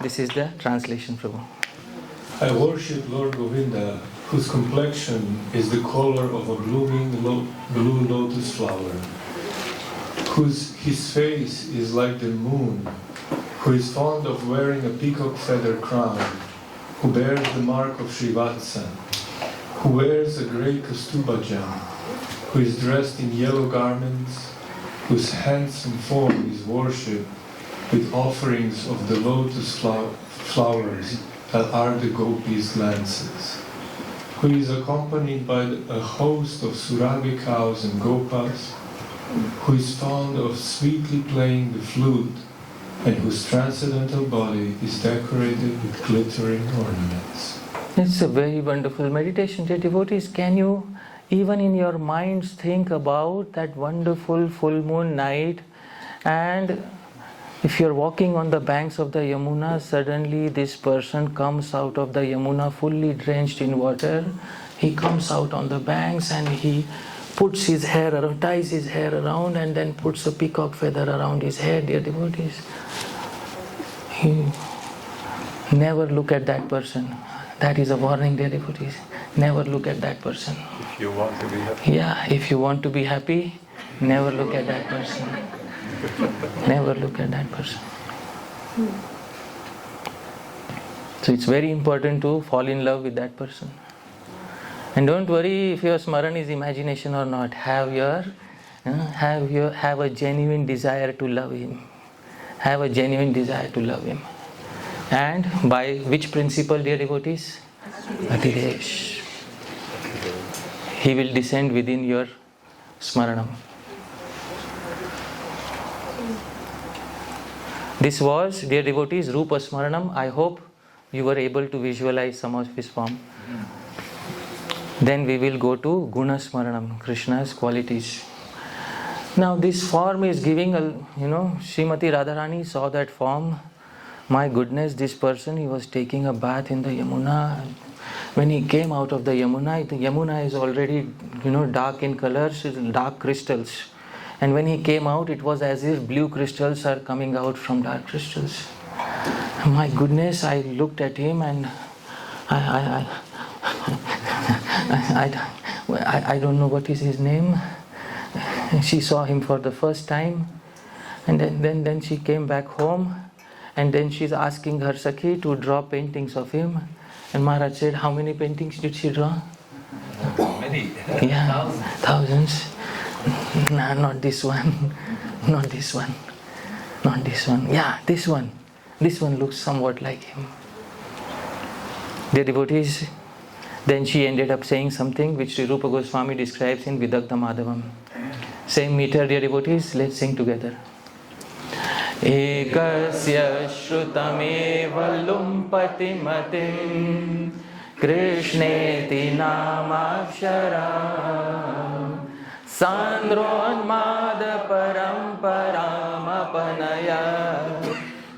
This is the translation, Prabhu. I worship Lord Govinda, whose complexion is the color of a blooming blue lotus flower, his face is like the moon, who is fond of wearing a peacock feather crown, who bears the mark of Srivatsa, who wears a grey kastubajam, who is dressed in yellow garments, whose handsome form is worshipped with offerings of the lotus flowers that are the gopis' glances, who is accompanied by a host of Surabhi cows and gopas, who is fond of sweetly playing the flute, and whose transcendental body is decorated with glittering ornaments. It's a very wonderful meditation, dear devotees. Can you, even in your minds, think about that wonderful full moon night, and if you're walking on the banks of the Yamuna, suddenly this person comes out of the Yamuna fully drenched in water. He comes out on the banks and he puts his hair around, ties his hair around, and then puts a peacock feather around his head, dear devotees. Never look at that person. That is a warning, dear devotees. Never look at that person. If you want to be happy. Yeah, if you want to be happy, never look at that person. Never look at that person. So it's very important to fall in love with that person. And don't worry if your smaran is imagination or not. Have a genuine desire to love him. Have a genuine desire to love him. And by which principle, dear devotees? Atidesh. He will descend within your smaranam. This was, dear devotees, Rupa Smaranam. I hope you were able to visualize some of his form. Then we will go to Guna Smaranam, Krishna's qualities. Now this form is giving Srimati Radharani saw that form. My goodness, this person, he was taking a bath in the Yamuna. When he came out of the Yamuna is already, dark in colors, dark crystals. And when he came out, it was as if blue crystals are coming out from dark crystals. My goodness, I looked at him and I don't know what is his name. She saw him for the first time, and then she came back home, and then she's asking her Sakhi to draw paintings of him. And Maharaj said, how many paintings did she draw? Many. Yeah, thousands. Nah, not this one. Not this one. Not this one. Yeah, this one. This one looks somewhat like him. Dear devotees, then she ended up saying something which Sri Rupa Goswami describes in Vidagdha Madhavam. Same meter, dear devotees, let's sing together. Ekasya shrutameva lumpati matim Krishneti namaksharam Sandronmada paramparam-apanaya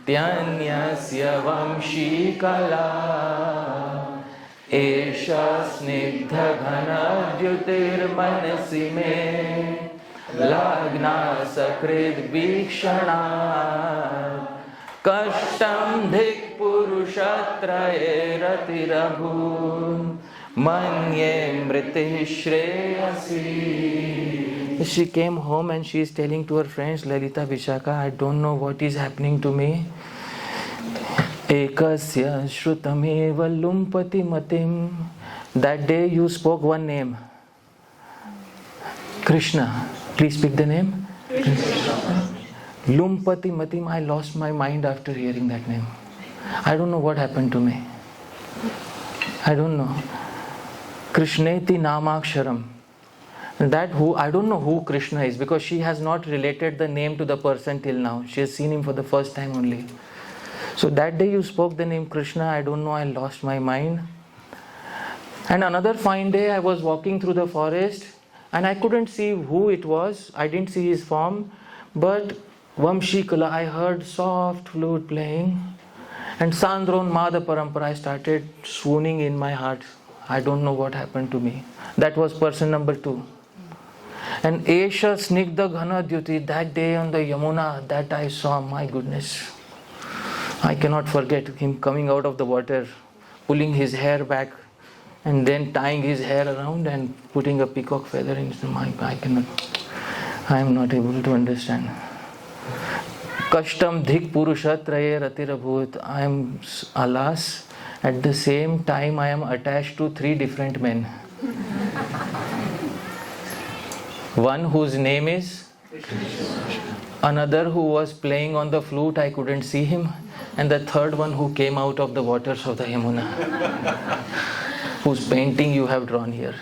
Tyanyasya vamshi kala Esha snigdha ghana jyotirmanasi me Lagna sakrit bhikshana Kashtam dhik purushatraye ratirabhun Manye mriti shreyasi. She came home and she is telling to her friends, Lalita, Vishaka, I don't know what is happening to me. Ekasya shrutameva lumpati matim. That day you spoke one name. Krishna. Please speak the name. Krishna. Lumpati matim. I lost my mind after hearing that name. I don't know what happened to me. I don't know. Krishneti namaksharam. That who, I don't know who Krishna is, because she has not related the name to the person till now. She has seen him for the first time only. So that day you spoke the name Krishna, I don't know, I lost my mind. And another fine day I was walking through the forest and I couldn't see who it was. I didn't see his form, but Vamshikala, I heard soft flute playing, and Sandron Mada Parampara, I started swooning in my heart. I don't know what happened to me. That was person number 2. And Esha Snigdha Ghana Dyuti, that day on the Yamuna, that I saw, my goodness. I cannot forget him coming out of the water, pulling his hair back, and then tying his hair around and putting a peacock feather in his mind. I am not able to understand. Kashtam dhik purushatraye ratirabhut. I am, alas, at the same time I am attached to 3 different men. One whose name is, another who was playing on the flute, I couldn't see him, and the third one who came out of the waters of the Yamuna, whose painting you have drawn here.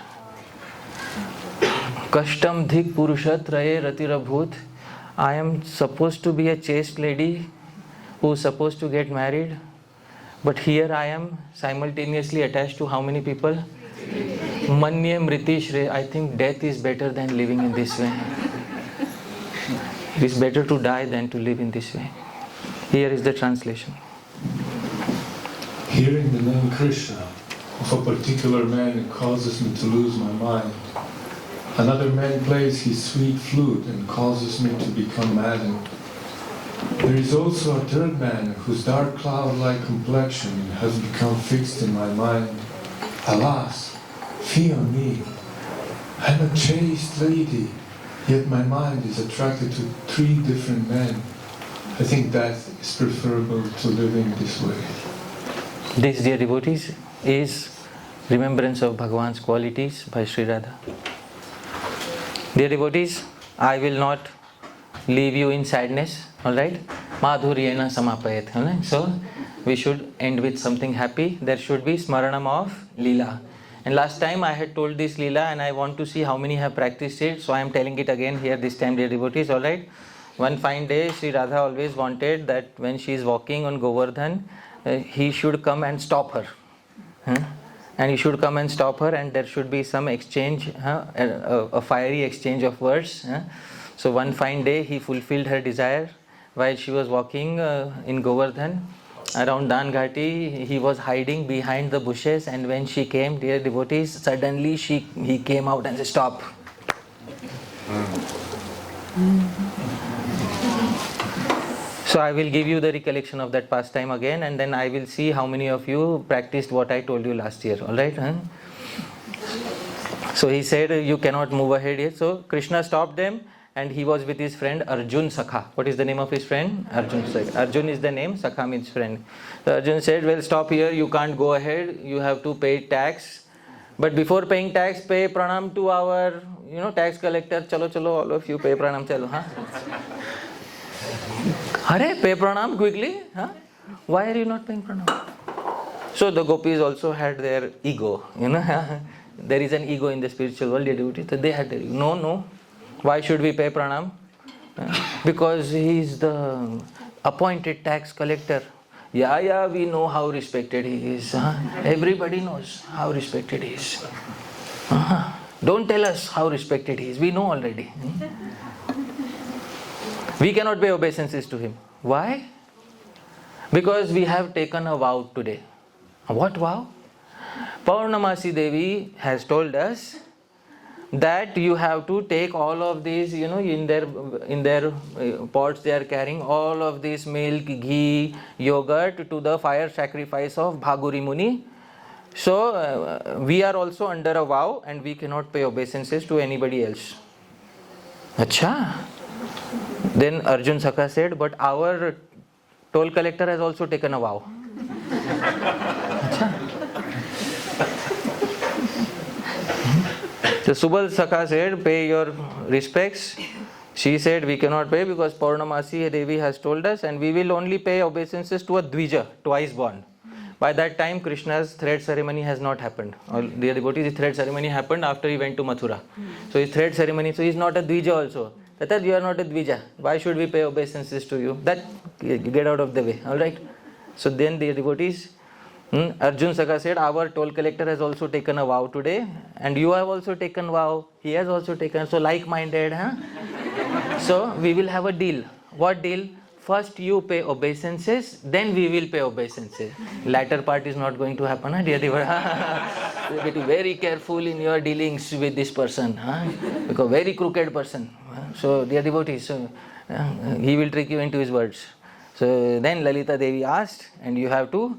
Kashtam dhik purushatraye ratirabhut. I am supposed to be a chaste lady who is supposed to get married, but here I am simultaneously attached to how many people? Manye mriti shre. I think death is better than living in this way. It is better to die than to live in this way. Here is the translation. Hearing the name Krishna of a particular man causes me to lose my mind. Another man plays his sweet flute and causes me to become maddened. There is also a third man whose dark cloud-like complexion has become fixed in my mind. Alas, fee on me. I am a chaste lady, yet my mind is attracted to 3 different men. I think death is preferable to living this way. This, dear devotees, is remembrance of Bhagavan's qualities by Sri Radha. Dear devotees, I will not leave you in sadness, alright? Madhuryena samapayat, alright? So, we should end with something happy. There should be smaranam of Leela. And last time I had told this Leela and I want to see how many have practiced it. So I am telling it again here this time, dear devotees, alright? One fine day, Sri Radha always wanted that when she is walking on Govardhan, he should come and stop her. And he should come and stop her, and there should be some exchange, a fiery exchange of words. So one fine day he fulfilled her desire while she was walking in Govardhan. Around Dan Ghati, he was hiding behind the bushes, and when she came, dear devotees, suddenly he came out and said, "Stop." So I will give you the recollection of that pastime again, and then I will see how many of you practiced what I told you last year. Alright? So he said, you cannot move ahead yet. So Krishna stopped them, and he was with his friend Arjun Sakha. What is the name of his friend? Arjun Sakha. Arjun is the name, Sakha means friend. So Arjun said, well, stop here, you can't go ahead, you have to pay tax. But before paying tax, pay pranam to our, tax collector. Chalo, all of you pay pranam, chalo. Hare, pay pranam quickly. Why are you not paying pranam? So the gopis also had their ego. There is an ego in the spiritual world, so they had their ego. No. Why should we pay pranam? Because he is the appointed tax collector. Yeah, we know how respected he is. Everybody knows how respected he is. Don't tell us how respected he is. We know already. We cannot pay obeisances to him. Why? Because we have taken a vow today. What vow? Purnamasi Devi has told us that you have to take all of these, in their pots they are carrying all of this milk, ghee, yogurt to the fire sacrifice of Bhaguri Muni. So we are also under a vow and we cannot pay obeisances to anybody else. Acha. Then Arjun Sakha said, but our toll collector has also taken a vow. So Subal Sakha said, pay your respects. She said, we cannot pay because Purnamasi Devi has told us, and we will only pay obeisances to a Dvija, twice born. By that time, Krishna's thread ceremony has not happened. Dear devotees, his thread ceremony happened after he went to Mathura. So his thread ceremony, so he is not a Dvija also. That you are not a Dvija. Why should we pay obeisances to you? That, get out of the way. Alright? So then, dear devotees, Arjun Sakha said, our toll collector has also taken a vow today, and you have also taken vow. He has also taken, so like-minded, So we will have a deal. What deal? First you pay obeisances, then we will pay obeisances. Latter part is not going to happen, dear devotees. You have to be very careful in your dealings with this person, because very crooked person. So, dear devotees, he will trick you into his words. So then Lalita Devi asked, and you have to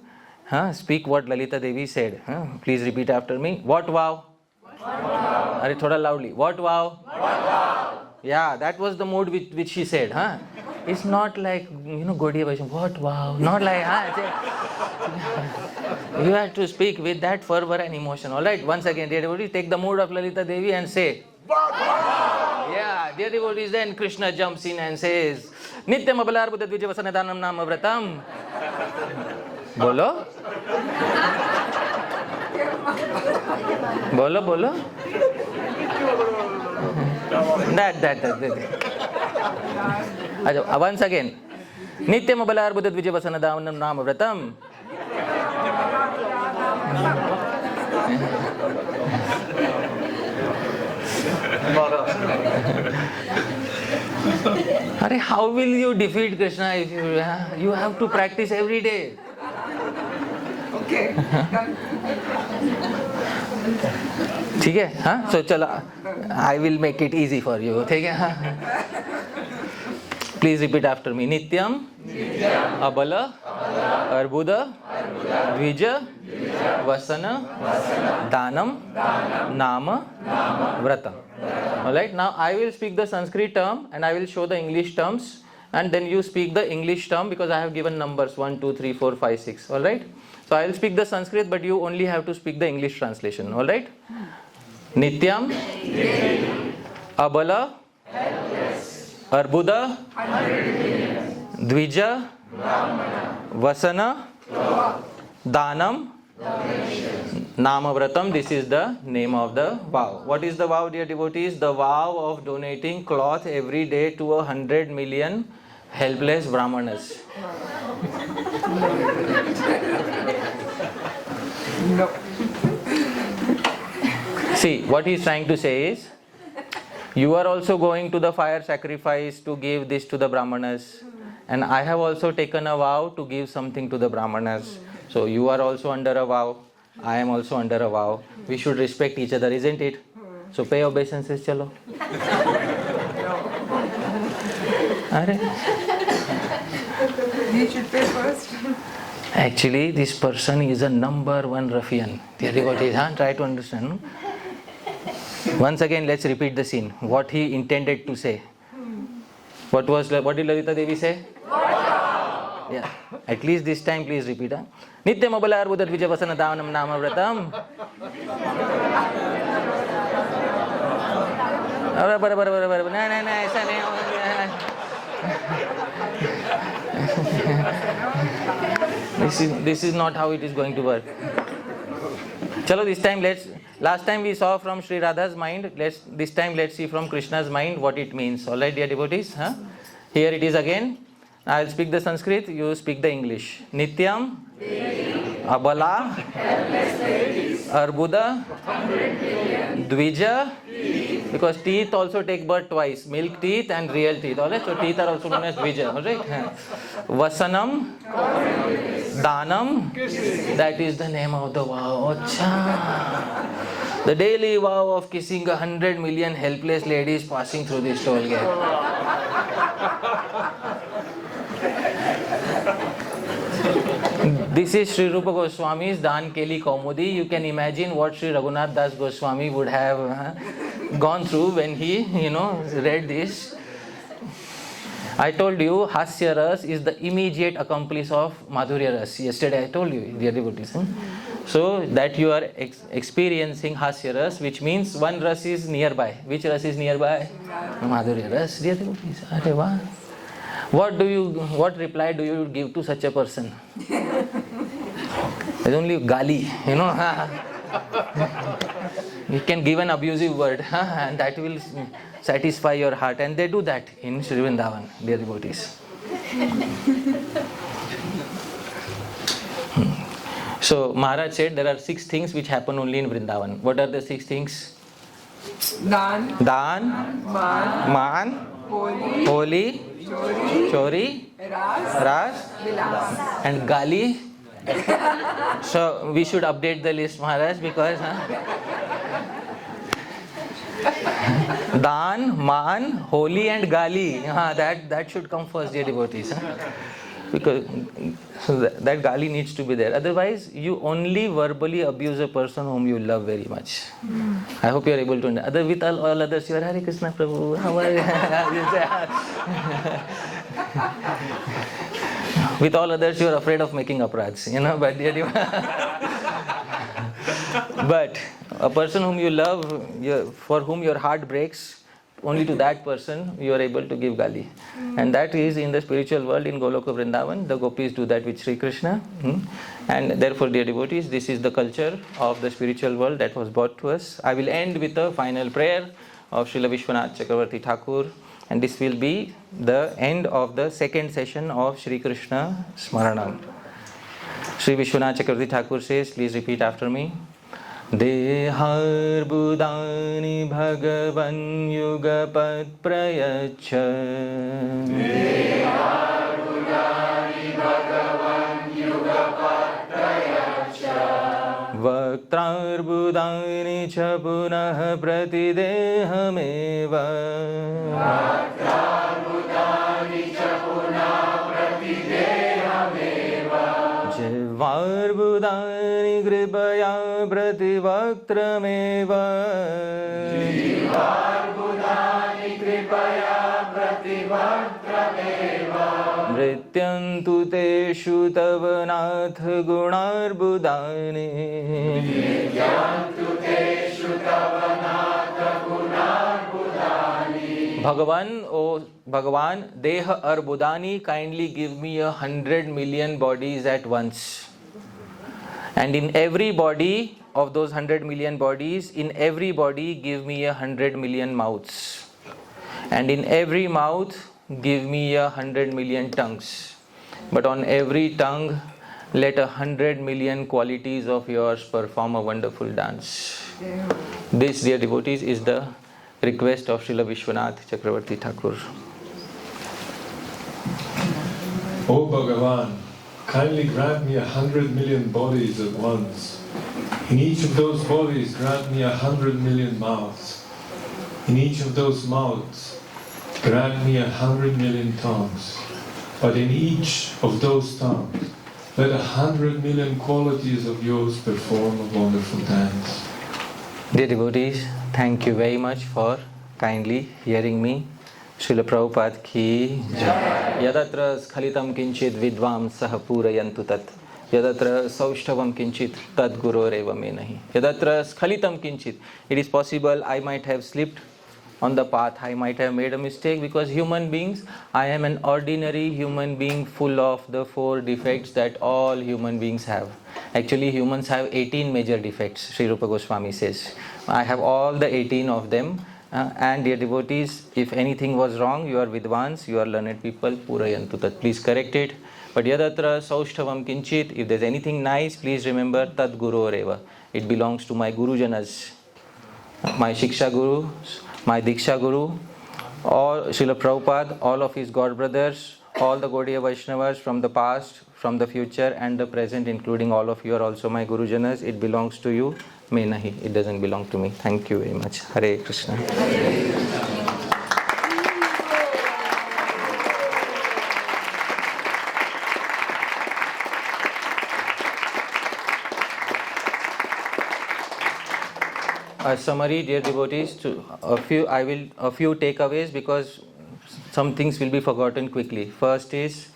speak what Lalita Devi said. Please repeat after me. What vow? What vow? Are thoda loudly. What vow? What vow? Yeah, that was the mood which she said. It's not like, Gaudiya Vaishnava, what vow? Not like, You have to speak with that fervor and emotion. Alright, once again, dear devotees, take the mood of Lalita Devi and say, yeah, dear devotees, then Krishna jumps in and says, Nityam Abalar Buddha Dvija Vasanadhanam Nama Vratam. Bolo? Bolo? That. Once again. Nityam Abalar Buddha Dvija Vasanadhanam Nama Vratam. How will you defeat Krishna if you have to practice every day? Okay. ठीक है? So चलो, I will make it easy for you. ठीक है? Please repeat after me. Nityam, Abala, Arbuda, Dvija, Vasana, Dhanam, Nama, Vrata. Alright, now I will speak the Sanskrit term and I will show the English terms, and then you speak the English term because I have given numbers 1, 2, 3, 4, 5, 6. Alright, So I will speak the Sanskrit, but you only have to speak the English translation. All right? Nityam, Abala, Arbuda, Dvija, Vasana, Dhanam, Namavratam. This is the name of the vow. What is the vow, dear devotees? The vow of donating cloth every day to 100 million helpless brahmanas. No. See, what he is trying to say is, you are also going to the fire sacrifice to give this to the brahmanas, and I have also taken a vow to give something to the brahmanas. So you are also under a vow, I am also under a vow. We should respect each other, isn't it? So pay obeisances, chalo. You should pay first. Actually, this person is a number one ruffian. Dear devotees, try to understand. Once again, let's repeat the scene. What he intended to say. What did Lalita Devi say? Yeah. At least this time, please repeat. Nityam abala arbuda dvija vasana dhanam namavratam. ऐसा नहीं होगा. This is not how it is going to work. Chalo, this time last time we saw from Sri Radha's mind, this time let's see from Krishna's mind what it means. Alright, dear devotees? Here it is again. I will speak the Sanskrit, you speak the English. Nityam, Abala, Arbuda, Dvija, because teeth also take birth twice, milk teeth and real teeth. Alright, so teeth are also known as Dvija. Alright, Vasanam, Dhanam, that is the name of the vow. Achha. The daily vow of kissing 100 million helpless ladies passing through this toll gate. This is Sri Rupa Goswami's Dan Keli Kaumudi. You can imagine what Sri Raghunath Das Goswami would have gone through when he, read this. I told you, Hasya Ras is the immediate accomplice of Madhurya Ras. Yesterday I told you, dear devotees. So that you are experiencing Hasya Ras, which means one Ras is nearby. Which Ras is nearby? Madhurya Ras, dear devotees. What reply do you give to such a person? It's only gali, You can give an abusive word, and that will satisfy your heart. And they do that in Sri Vrindavan, dear devotees. So Maharaj said there are 6 things which happen only in Vrindavan. What are the 6 things? Dan, Man, Holi, Chori, Ras, and Gali. So we should update the list, Maharaj, because Dan, Man, Holi and Gali. That should come first, dear devotees. Because that Gali needs to be there. Otherwise, you only verbally abuse a person whom you love very much. I hope you are able to understand. With all others, you are Hare Krishna Prabhu. How are you? With all others, you are afraid of making aparadhs, but a person whom you love, for whom your heart breaks, only to that person you are able to give gali. And that is in the spiritual world in Goloka Vrindavan. The gopis do that with Śrī Krishna. And therefore, dear devotees, this is the culture of the spiritual world that was brought to us. I will end with a final prayer of Srila Vishwanath Chakravarti Thakur. And this will be the end of the second session of Śrī-Krishna-smaraṇam. Sri Vishwanath Chakravarti Thakur says, please repeat after me. Dehar budani bhagavan yugapat prayacha. Dehar budani bhagavan yugapat prayacha. Vaktrar budani cha punah pratidehameva. Vaktrar budani cha punah pratidehameva. Jivar budani kripaya prativaktameva. Jivar budani kripaya prativaktameva. Mrityantu teshu tavanath gunarbudane. Bhagavan, Deha Arbudani, kindly give me 100 million bodies at once. And in every body of those 100 million bodies, in every body give me 100 million mouths. And in every mouth give me 100 million tongues. But on every tongue let 100 million qualities of yours perform a wonderful dance. This, dear devotees, is the request of Srila Vishwanath Chakravarti Thakur. O Bhagavan, kindly grant me 100 million bodies at once. In each of those bodies grant me 100 million mouths. In each of those mouths grant me 100 million tongues. But in each of those tongues let 100 million qualities of yours perform a wonderful dance. Dear devotees, thank you very much for kindly hearing me. Srila Prabhupada ki jai. Yadatra skhalitam kinchit vidvam sah purayantu tat. Yadatra saushthavam kinchit tad guroreva me nahi. Yadatra skhalitam kinchit. It is possible I might have slipped on the path, I might have made a mistake, because human beings, I am an ordinary human being full of the 4 defects that all human beings have. Actually, humans have 18 major defects, Sri Rupa Goswami says. I have all the 18 of them. And dear devotees, if anything was wrong, you are vidvans, you are learned people, purayantu tat. Please correct it. But yadatra saushthavam kinchit, if there's anything nice, please remember tad guroreva. It belongs to my gurujanas, my shiksha guru, my diksha guru, all Srila Prabhupada, all of his god brothers, all the Gaudiya Vaishnavas from the past, from the future and the present, including all of you are also my gurujanas. It belongs to you. May nahi, it doesn't belong to me. Thank you very much. Hare Krishna. A summary, dear devotees, a few takeaways, because some things will be forgotten quickly. First is,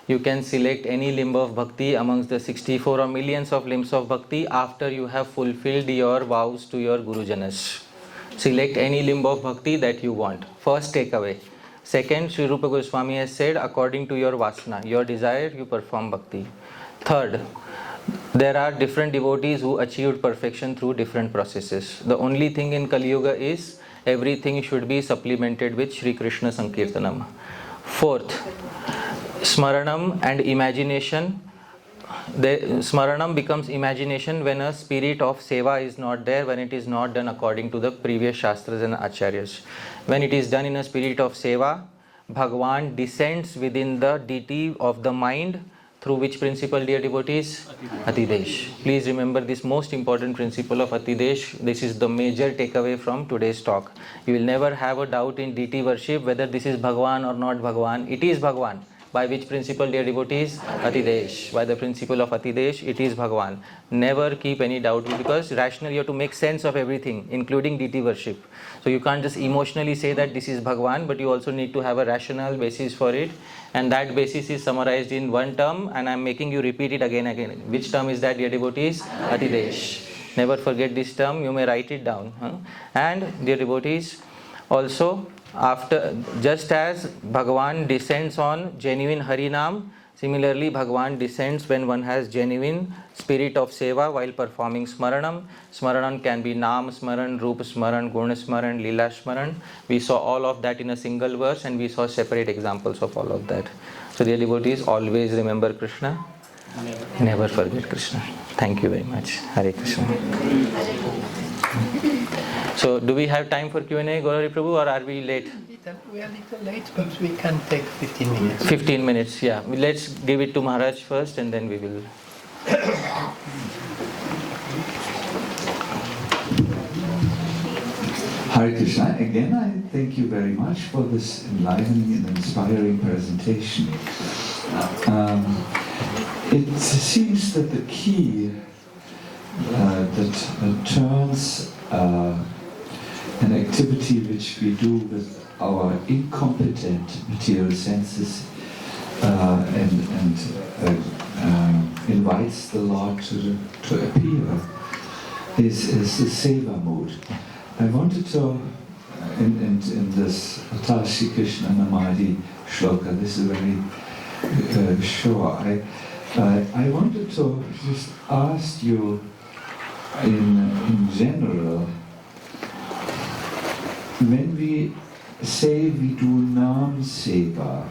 you can select any limb of bhakti amongst the 64 or millions of limbs of bhakti after you have fulfilled your vows to your gurujanas. Select any limb of bhakti that you want. First takeaway. Second, Sri Rupa Goswami has said, according to your vasana, your desire, you perform bhakti. Third, there are different devotees who achieved perfection through different processes. The only thing in Kali Yuga is everything should be supplemented with Śrī-Krishna-smaraṇam. Fourth, Smaranam and imagination. Smaranam becomes imagination when a spirit of seva is not there, when it is not done according to the previous shastras and acharyas. When it is done in a spirit of seva, Bhagavan descends within the deity of the mind. Through which principle, dear devotees? Atidesh. Please remember this most important principle of Atidesh. This is the major takeaway from today's talk. You will never have a doubt in deity worship whether this is Bhagavan or not Bhagavan. It is Bhagavan. By which principle, dear devotees? Atidesh. By the principle of Atidesh, it is Bhagavan. Never keep any doubt, because rationally you have to make sense of everything, including deity worship. So you can't just emotionally say that this is Bhagavan, but you also need to have a rational basis for it. And that basis is summarized in one term, and I'm making you repeat it again and again. Which term is that, dear devotees? Atidesh. Never forget this term, you may write it down. And dear devotees, also, just as Bhagavan descends on genuine Harinam, similarly Bhagavan descends when one has genuine spirit of seva while performing Smaranam. Smaranam can be Nam Smaran, Rup Smaran, Gun Smaran, Lila Smaran. We saw all of that in a single verse, and we saw separate examples of all of that. So dear devotees, always remember Krishna. Never forget Krishna. Thank you very much. Hare Krishna. So, do we have time for Q&A, Gauri Prabhu, or are we late? We are a little late, but we can take 15 minutes. 15 minutes, yeah. Let's give it to Maharaj first, and then we will. Hare Krishna. Again, I thank you very much for this enlivening and inspiring presentation. It seems that the key that turns an activity which we do with our incompetent material senses and invites the Lord to appear is the seva mood. I wanted to, in this Śrī-Krishna-smaraṇam shloka, this is very short. I wanted to just ask you in general, when we say we do Nam Seva,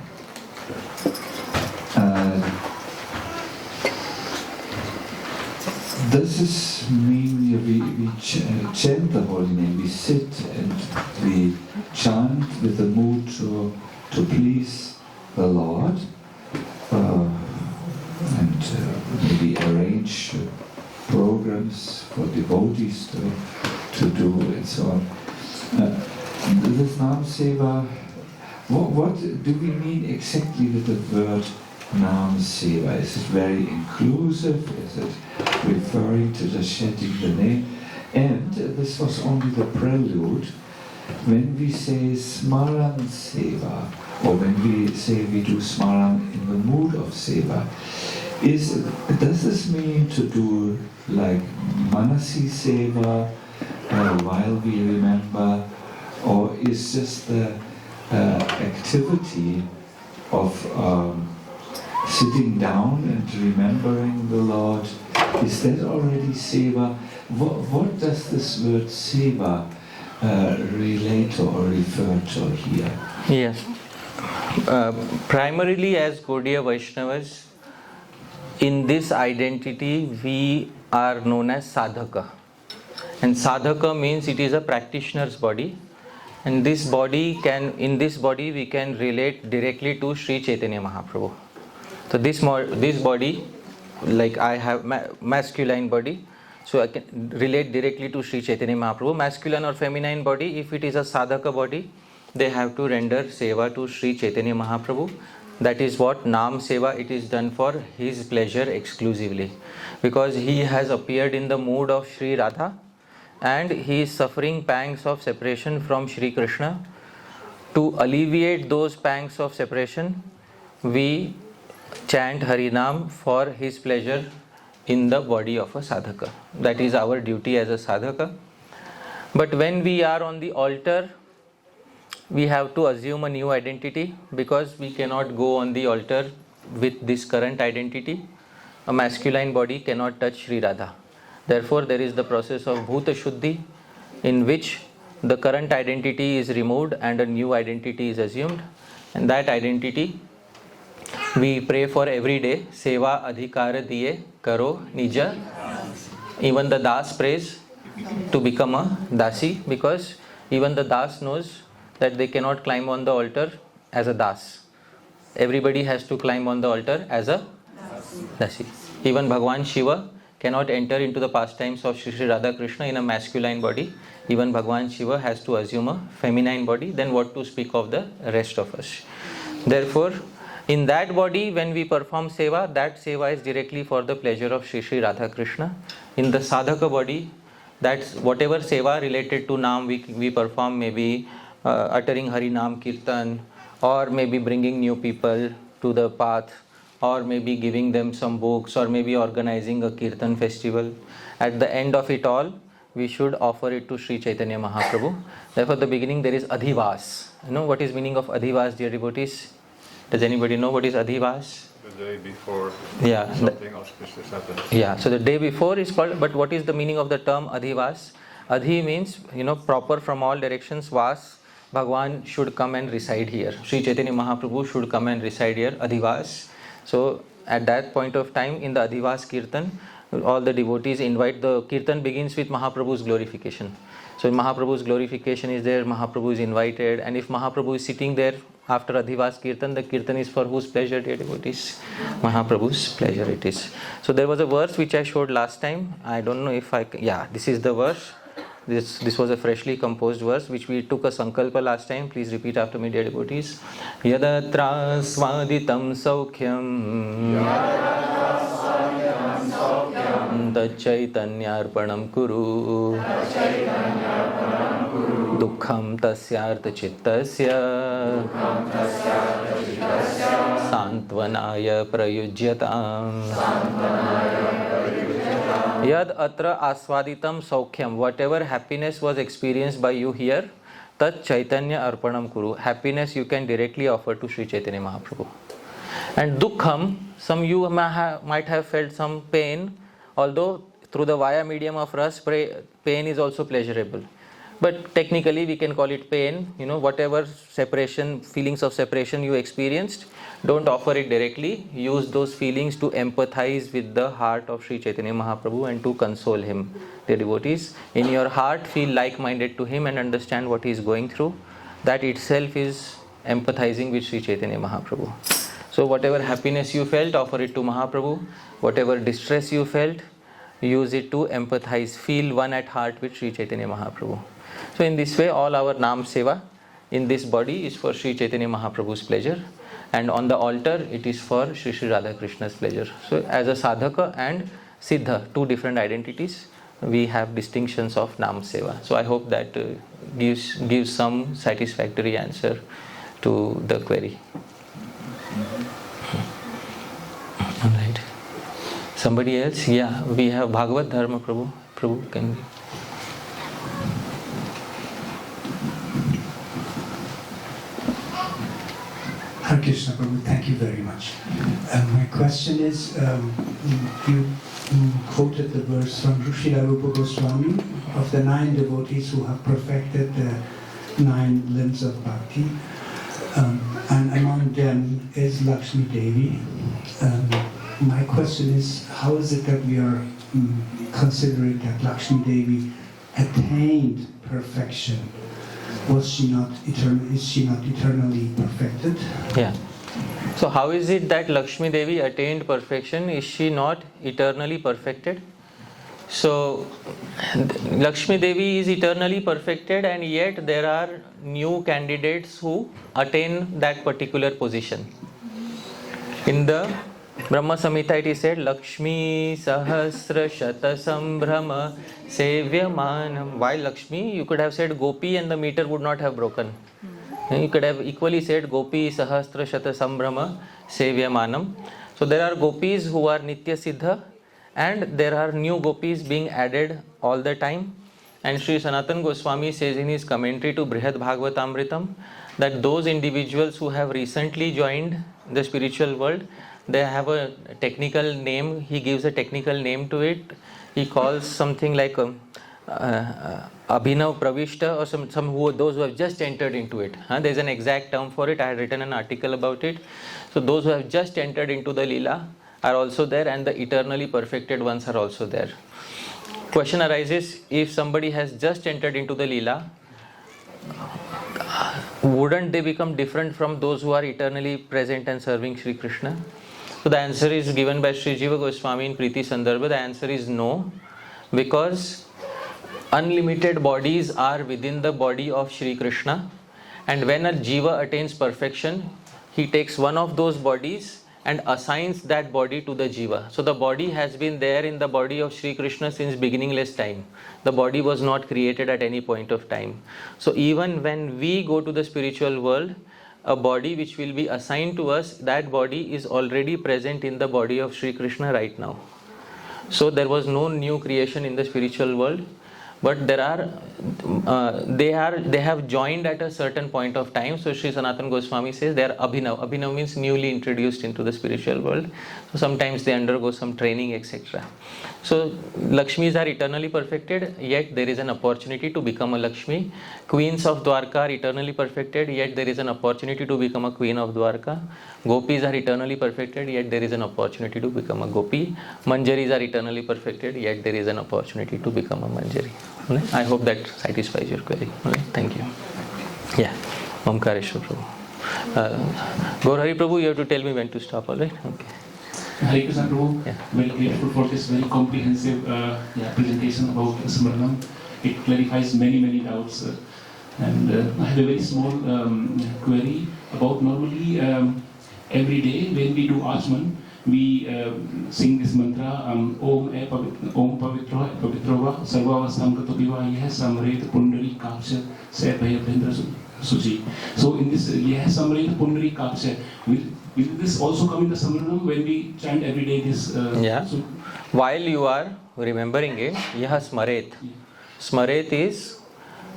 does this mean we chant the holy name, we sit and we chant with the mood to please the Lord, and maybe arrange programs for devotees to do and so on. This Nam Seva, what do we mean exactly with the word Nam Seva? Is it very inclusive? Is it referring to just chanting the name? And this was only the prelude. When we say Smaran Seva, or when we say we do Smaran in the mood of Seva, does this mean to do like Manasi Seva while we remember, or is just the activity of sitting down and remembering the Lord, is that already Seva? What does this word Seva relate to or refer to here? Yes. Primarily as Gaudiya Vaishnavas, in this identity we are known as sadhaka. And sadhaka means it is a practitioner's body. And in this body we can relate directly to Sri Chaitanya Mahaprabhu. So this body, like I have masculine body, so I can relate directly to Sri Chaitanya Mahaprabhu. Masculine or feminine body, if it is a sadhaka body, they have to render seva to Sri Chaitanya Mahaprabhu. That is what Nam Seva, it is done for his pleasure exclusively. Because he has appeared in the mood of Sri Radha and he is suffering pangs of separation from Shri Krishna. To alleviate those pangs of separation, we chant Harinam for his pleasure in the body of a sadhaka. That is our duty as a sadhaka. But when we are on the altar, we have to assume a new identity, because we cannot go on the altar with this current identity. A masculine body cannot touch Sri Radha. Therefore, there is the process of Bhuta Shuddhi, in which the current identity is removed and a new identity is assumed. And that identity we pray for every day. Seva adhikara diye karo nija. Even the Das prays to become a Dasi, because even the Das knows that they cannot climb on the altar as a Das. Everybody has to climb on the altar as a Dasi. Even Bhagwan Shiva cannot enter into the pastimes of Shri Radha Krishna in a masculine body. Even Bhagwan Shiva has to assume a feminine body. Then what to speak of the rest of us? Therefore, in that body, when we perform seva, that seva is directly for the pleasure of Shri Radha Krishna. In the sadhaka body, that's whatever seva related to Nam we perform, maybe uttering Harinam Kirtan, or maybe bringing new people to the path, or maybe giving them some books, or maybe organizing a Kirtan festival. At the end of it all, we should offer it to Sri Chaitanya Mahaprabhu. Therefore, at the beginning there is Adhivas. You know what is meaning of Adhivas, dear devotees? Does anybody know what is Adhivas? The day before Yeah. something auspicious happens. Yeah, so the day before is called, but what is the meaning of the term Adhivas? Adhi means, proper from all directions. Vas, Bhagwan should come and reside here. Sri Chaitanya Mahaprabhu should come and reside here, Adhivas. So at that point of time in the Adhivas Kirtan, all the devotees invite. The Kirtan begins with Mahaprabhu's glorification. So Mahaprabhu's glorification is there, Mahaprabhu is invited, and if Mahaprabhu is sitting there after Adhivas Kirtan, the Kirtan is for whose pleasure, dear devotees? Mahaprabhu's pleasure it is. So there was a verse which I showed last time. I don't know if this is the verse. This was a freshly composed verse which we took a sankalpa last time. Please repeat after me, dear devotees. Yadatra svaditam saukhyam tachaitanyarpanam kuru Dukkham tasyartha chittasya Santvanaya prayujyatam Yad atra aswaditam saukhyam. Whatever happiness was experienced by you here, tat chaitanya arpanam kuru. Happiness you can directly offer to Sri Chaitanya Mahaprabhu. And dukkham, some you might have felt some pain, although through the via medium of ras, pain is also pleasurable. But technically we can call it pain. Whatever separation, feelings of separation you experienced, don't offer it directly. Use those feelings to empathize with the heart of Sri Chaitanya Mahaprabhu and to console him, the devotees. In your heart, feel like-minded to him and understand what he is going through. That itself is empathizing with Sri Chaitanya Mahaprabhu. So whatever happiness you felt, offer it to Mahaprabhu. Whatever distress you felt, use it to empathize, feel one at heart with Sri Chaitanya Mahaprabhu. So in this way, all our Nam Seva in this body is for Sri Chaitanya Mahaprabhu's pleasure, and on the altar it is for Sri Sri Radha Krishna's pleasure. So as a Sadhaka and Siddha, two different identities, we have distinctions of Nam Seva. So I hope that gives some satisfactory answer to the query. Alright. Somebody else? Yeah, we have Bhagavad Dharma, Prabhu. Prabhu, can we? Hare Krishna, Prabhu, thank you very much. My question is, you quoted the verse from Srila Rupa Goswami of the 9 devotees who have perfected the 9 limbs of bhakti. And among them is Lakshmi Devi. My question is, how is it that we are considering that Lakshmi Devi attained perfection? Is she not eternally perfected? Yeah. So how is it that Lakshmi Devi attained perfection? Is she not eternally perfected? So Lakshmi Devi is eternally perfected, and yet there are new candidates who attain that particular position. In the Brahma Samhita it is said, Lakshmi Sahasra Shata Sambhrama Sevyamanam. While Lakshmi, you could have said Gopi and the meter would not have broken. You could have equally said Gopi Sahasra Shata Sambhrama Sevyamanam. So there are gopis who are Nitya Siddha, and there are new gopis being added all the time. And Sri Sanatana Goswami says in his commentary to Brihad Bhagavatamritam that those individuals who have recently joined the spiritual world, they have a technical name. He gives a technical name to it. He calls something like Abhinav Pravishta, or those who have just entered into it. There's an exact term for it. I had written an article about it. So those who have just entered into the Leela are also there, and the eternally perfected ones are also there. Question arises, if somebody has just entered into the Leela, wouldn't they become different from those who are eternally present and serving Śrī Krishna? So the answer is given by Sri Jiva Goswami in Priti Sandarbha. The answer is no, because unlimited bodies are within the body of Śrī Krishna, and when a Jiva attains perfection, he takes one of those bodies and assigns that body to the Jiva. So the body has been there in the body of Śrī Krishna since beginningless time. The body was not created at any point of time. So even when we go to the spiritual world, a body which will be assigned to us, that body is already present in the body of Śrī Krishna right now. So there was no new creation in the spiritual world, but there are they have joined at a certain point of time. So Sri Sanatana Goswami says they are Abhinav. Abhinav means newly introduced into the spiritual world. So sometimes they undergo some training, etc. So Lakshmis are eternally perfected, yet there is an opportunity to become a Lakshmi. Queens of Dwarka are eternally perfected, yet there is an opportunity to become a queen of Dwarka. Gopis are eternally perfected, yet there is an opportunity to become a Gopi. Manjaris are eternally perfected, yet there is an opportunity to become a Manjari. I hope that satisfies your query. Thank you. Yeah. Omkareshwar Prabhu. Gaurhari Prabhu, you have to tell me when to stop, alright? Okay. Hare Krishna Prabhu, Yeah. very grateful for this very comprehensive presentation about Smaranam. It clarifies many doubts. And I have a very small query about normally every day when we do Ashman, we sing this mantra, Om Pavitra Pavitrova Sarvavastam Katopiva Yeh Samret Pundari Kapsha Se Bhayabhendra Suji. So in this Yeh Samret Pundari Kapsha, will this also come in the Samaranam when we chant every day this? Yeah. While you are remembering it, Yah Smaret. Smaret is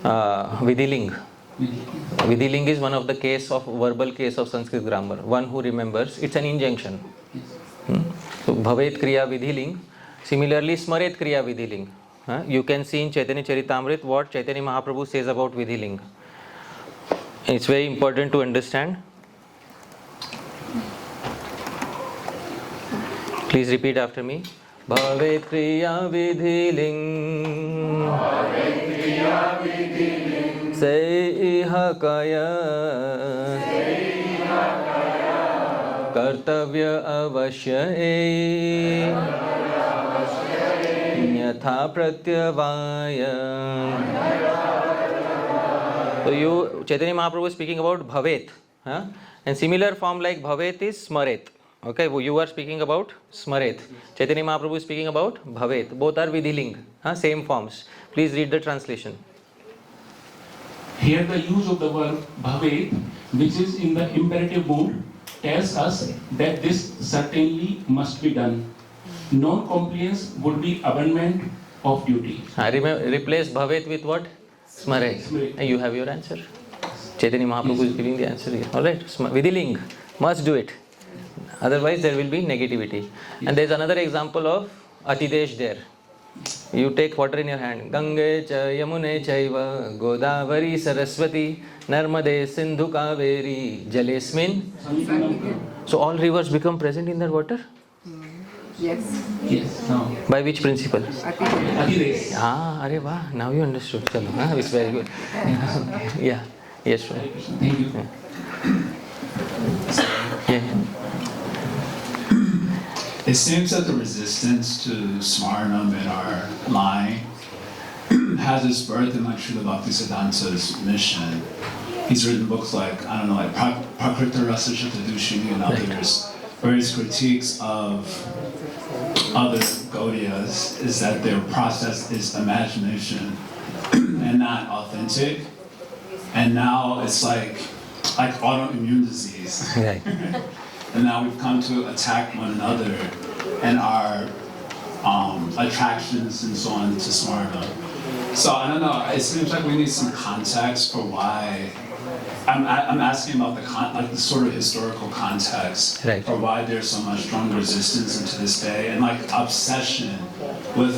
Vidhiling. Vidhiling is one of the verbal case of Sanskrit grammar. One who remembers, it's an injunction. So Bhavet Kriya Vidhiling. Similarly, Smaret Kriya Vidhiling. You can see in Chaitanya Charitamrita what Chaitanya Mahaprabhu says about Vidhiling. It's very important to understand. Please repeat after me. Bhavet Kriya Vidhiling. Bhavet Kriya Vidhiling. Seiha Kaya. Kartavya Avashya Yatha Pratyavaya. So Chaitanya Mahaprabhu is speaking about Bhavet. And similar form like Bhavet is Smaret. Okay, you are speaking about Smaret. Chaitanya Mahaprabhu is speaking about Bhavet. Both are Vidhiling. Same forms. Please read the translation. Here the use of the verb Bhavet, which is in the imperative mood, tells us that this certainly must be done. Non-compliance would be abandonment of duty. Replace Bhavet with what? Smaret. You have your answer. Chaitanya Mahaprabhu is giving the answer here. Alright, Vidhiling, must do it. Otherwise there will be negativity. And there is another example of Atidesh there. You take water in your hand. Gange cha Yamune chaiva Godavari Saraswati Narmade Sindhu Kaveri Jalesmin. So all rivers become present in that water? Yes. Yes. No. By which principle? Atidesh. Arey wah, now you understood. Chalo, it's very good. Yeah. Yes, sir. Thank you. Yeah. It seems that the resistance to Smaranam in our line has its birth in like Srila Bhaktisiddhanta's mission. He's written books like, like Prakrita Rasa Shatadushini and others, where his critiques of other Gaudiyas is that their process is imagination and not authentic. And now it's like autoimmune disease. Right. And now we've come to attack one another and our attractions and so on to Smaranam. So I don't know, it seems like we need some context for why. I'm asking about the sort of historical context for why there's so much strong resistance into this day and obsession with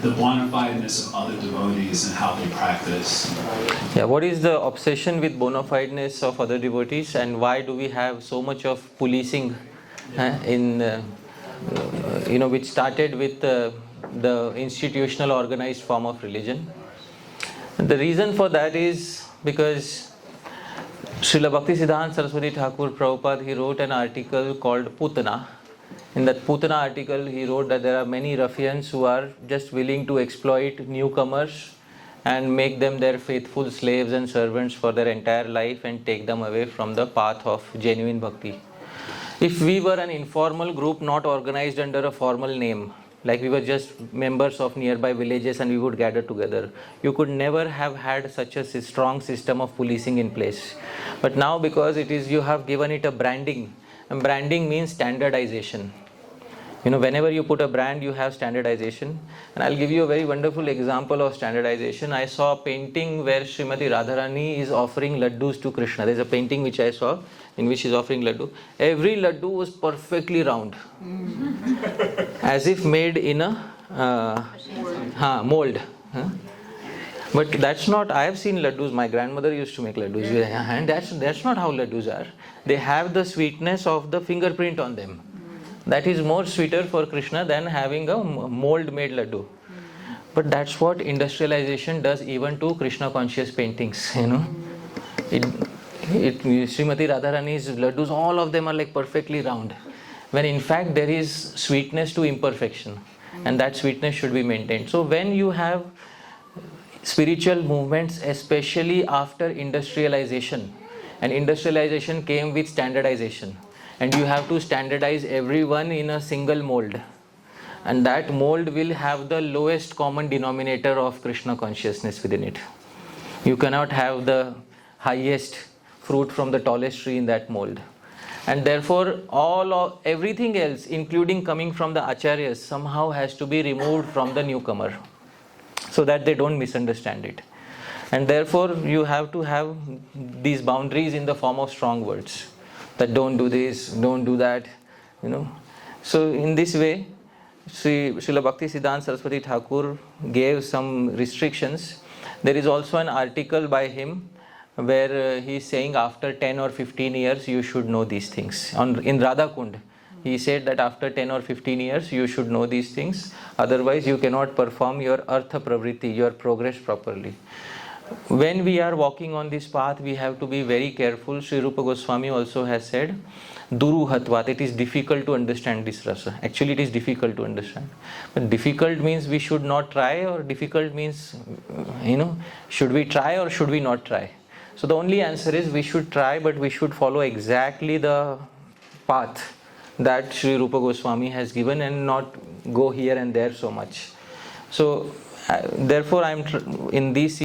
the bona fideness of other devotees and how they practice. Yeah, what is the obsession with bona fideness of other devotees and why do we have so much of policing which started with the institutional organized form of religion? And the reason for that is because Srila Bhaktisiddhanta Saraswati Thakur Prabhupada, he wrote an article called Putana. In that Putana article, he wrote that there are many ruffians who are just willing to exploit newcomers and make them their faithful slaves and servants for their entire life and take them away from the path of genuine bhakti. If we were an informal group not organized under a formal name, like we were just members of nearby villages and we would gather together, you could never have had such a strong system of policing in place. But now because you have given it a branding, and branding means standardization. Whenever you put a brand, you have standardization. And I'll give you a very wonderful example of standardization. I saw a painting where Srimati Radharani is offering laddus to Krishna. There's a painting which I saw in which she's offering laddu. Every laddu was perfectly round. As if made in a mold. But that's not, I have seen laddus, my grandmother used to make laddus with her hand. That's not how laddus are. They have the sweetness of the fingerprint on them. That is more sweeter for Krishna than having a mold-made laddu. But that's what industrialization does even to Krishna conscious paintings, Srimati Radharani's laddus, all of them are perfectly round. When in fact there is sweetness to imperfection. And that sweetness should be maintained. So when you have spiritual movements, especially after industrialization, and industrialization came with standardization. and you have to standardize everyone in a single mold. And that mold will have the lowest common denominator of Krishna consciousness within it. You cannot have the highest fruit from the tallest tree in that mold. And therefore, everything else, including coming from the acharyas, somehow has to be removed from the newcomer, so that they don't misunderstand it. And therefore, you have to have these boundaries in the form of strong words, that don't do this, don't do that, So in this way, Srila Bhaktisiddhanta Saraswati Thakur gave some restrictions. There is also an article by him where he is saying after 10 or 15 years you should know these things. In Radha Kund, he said that after 10 or 15 years you should know these things, otherwise you cannot perform your artha pravritti, your progress properly. When we are walking on this path, we have to be very careful. Sri Rupa Goswami also has said, Duru Hatvat, it is difficult to understand this rasa. Actually, it is difficult to understand. But difficult means we should not try, or difficult means, should we try or should we not try? So the only answer is we should try, but we should follow exactly the path that Sri Rupa Goswami has given and not go here and there so much. So therefore, in these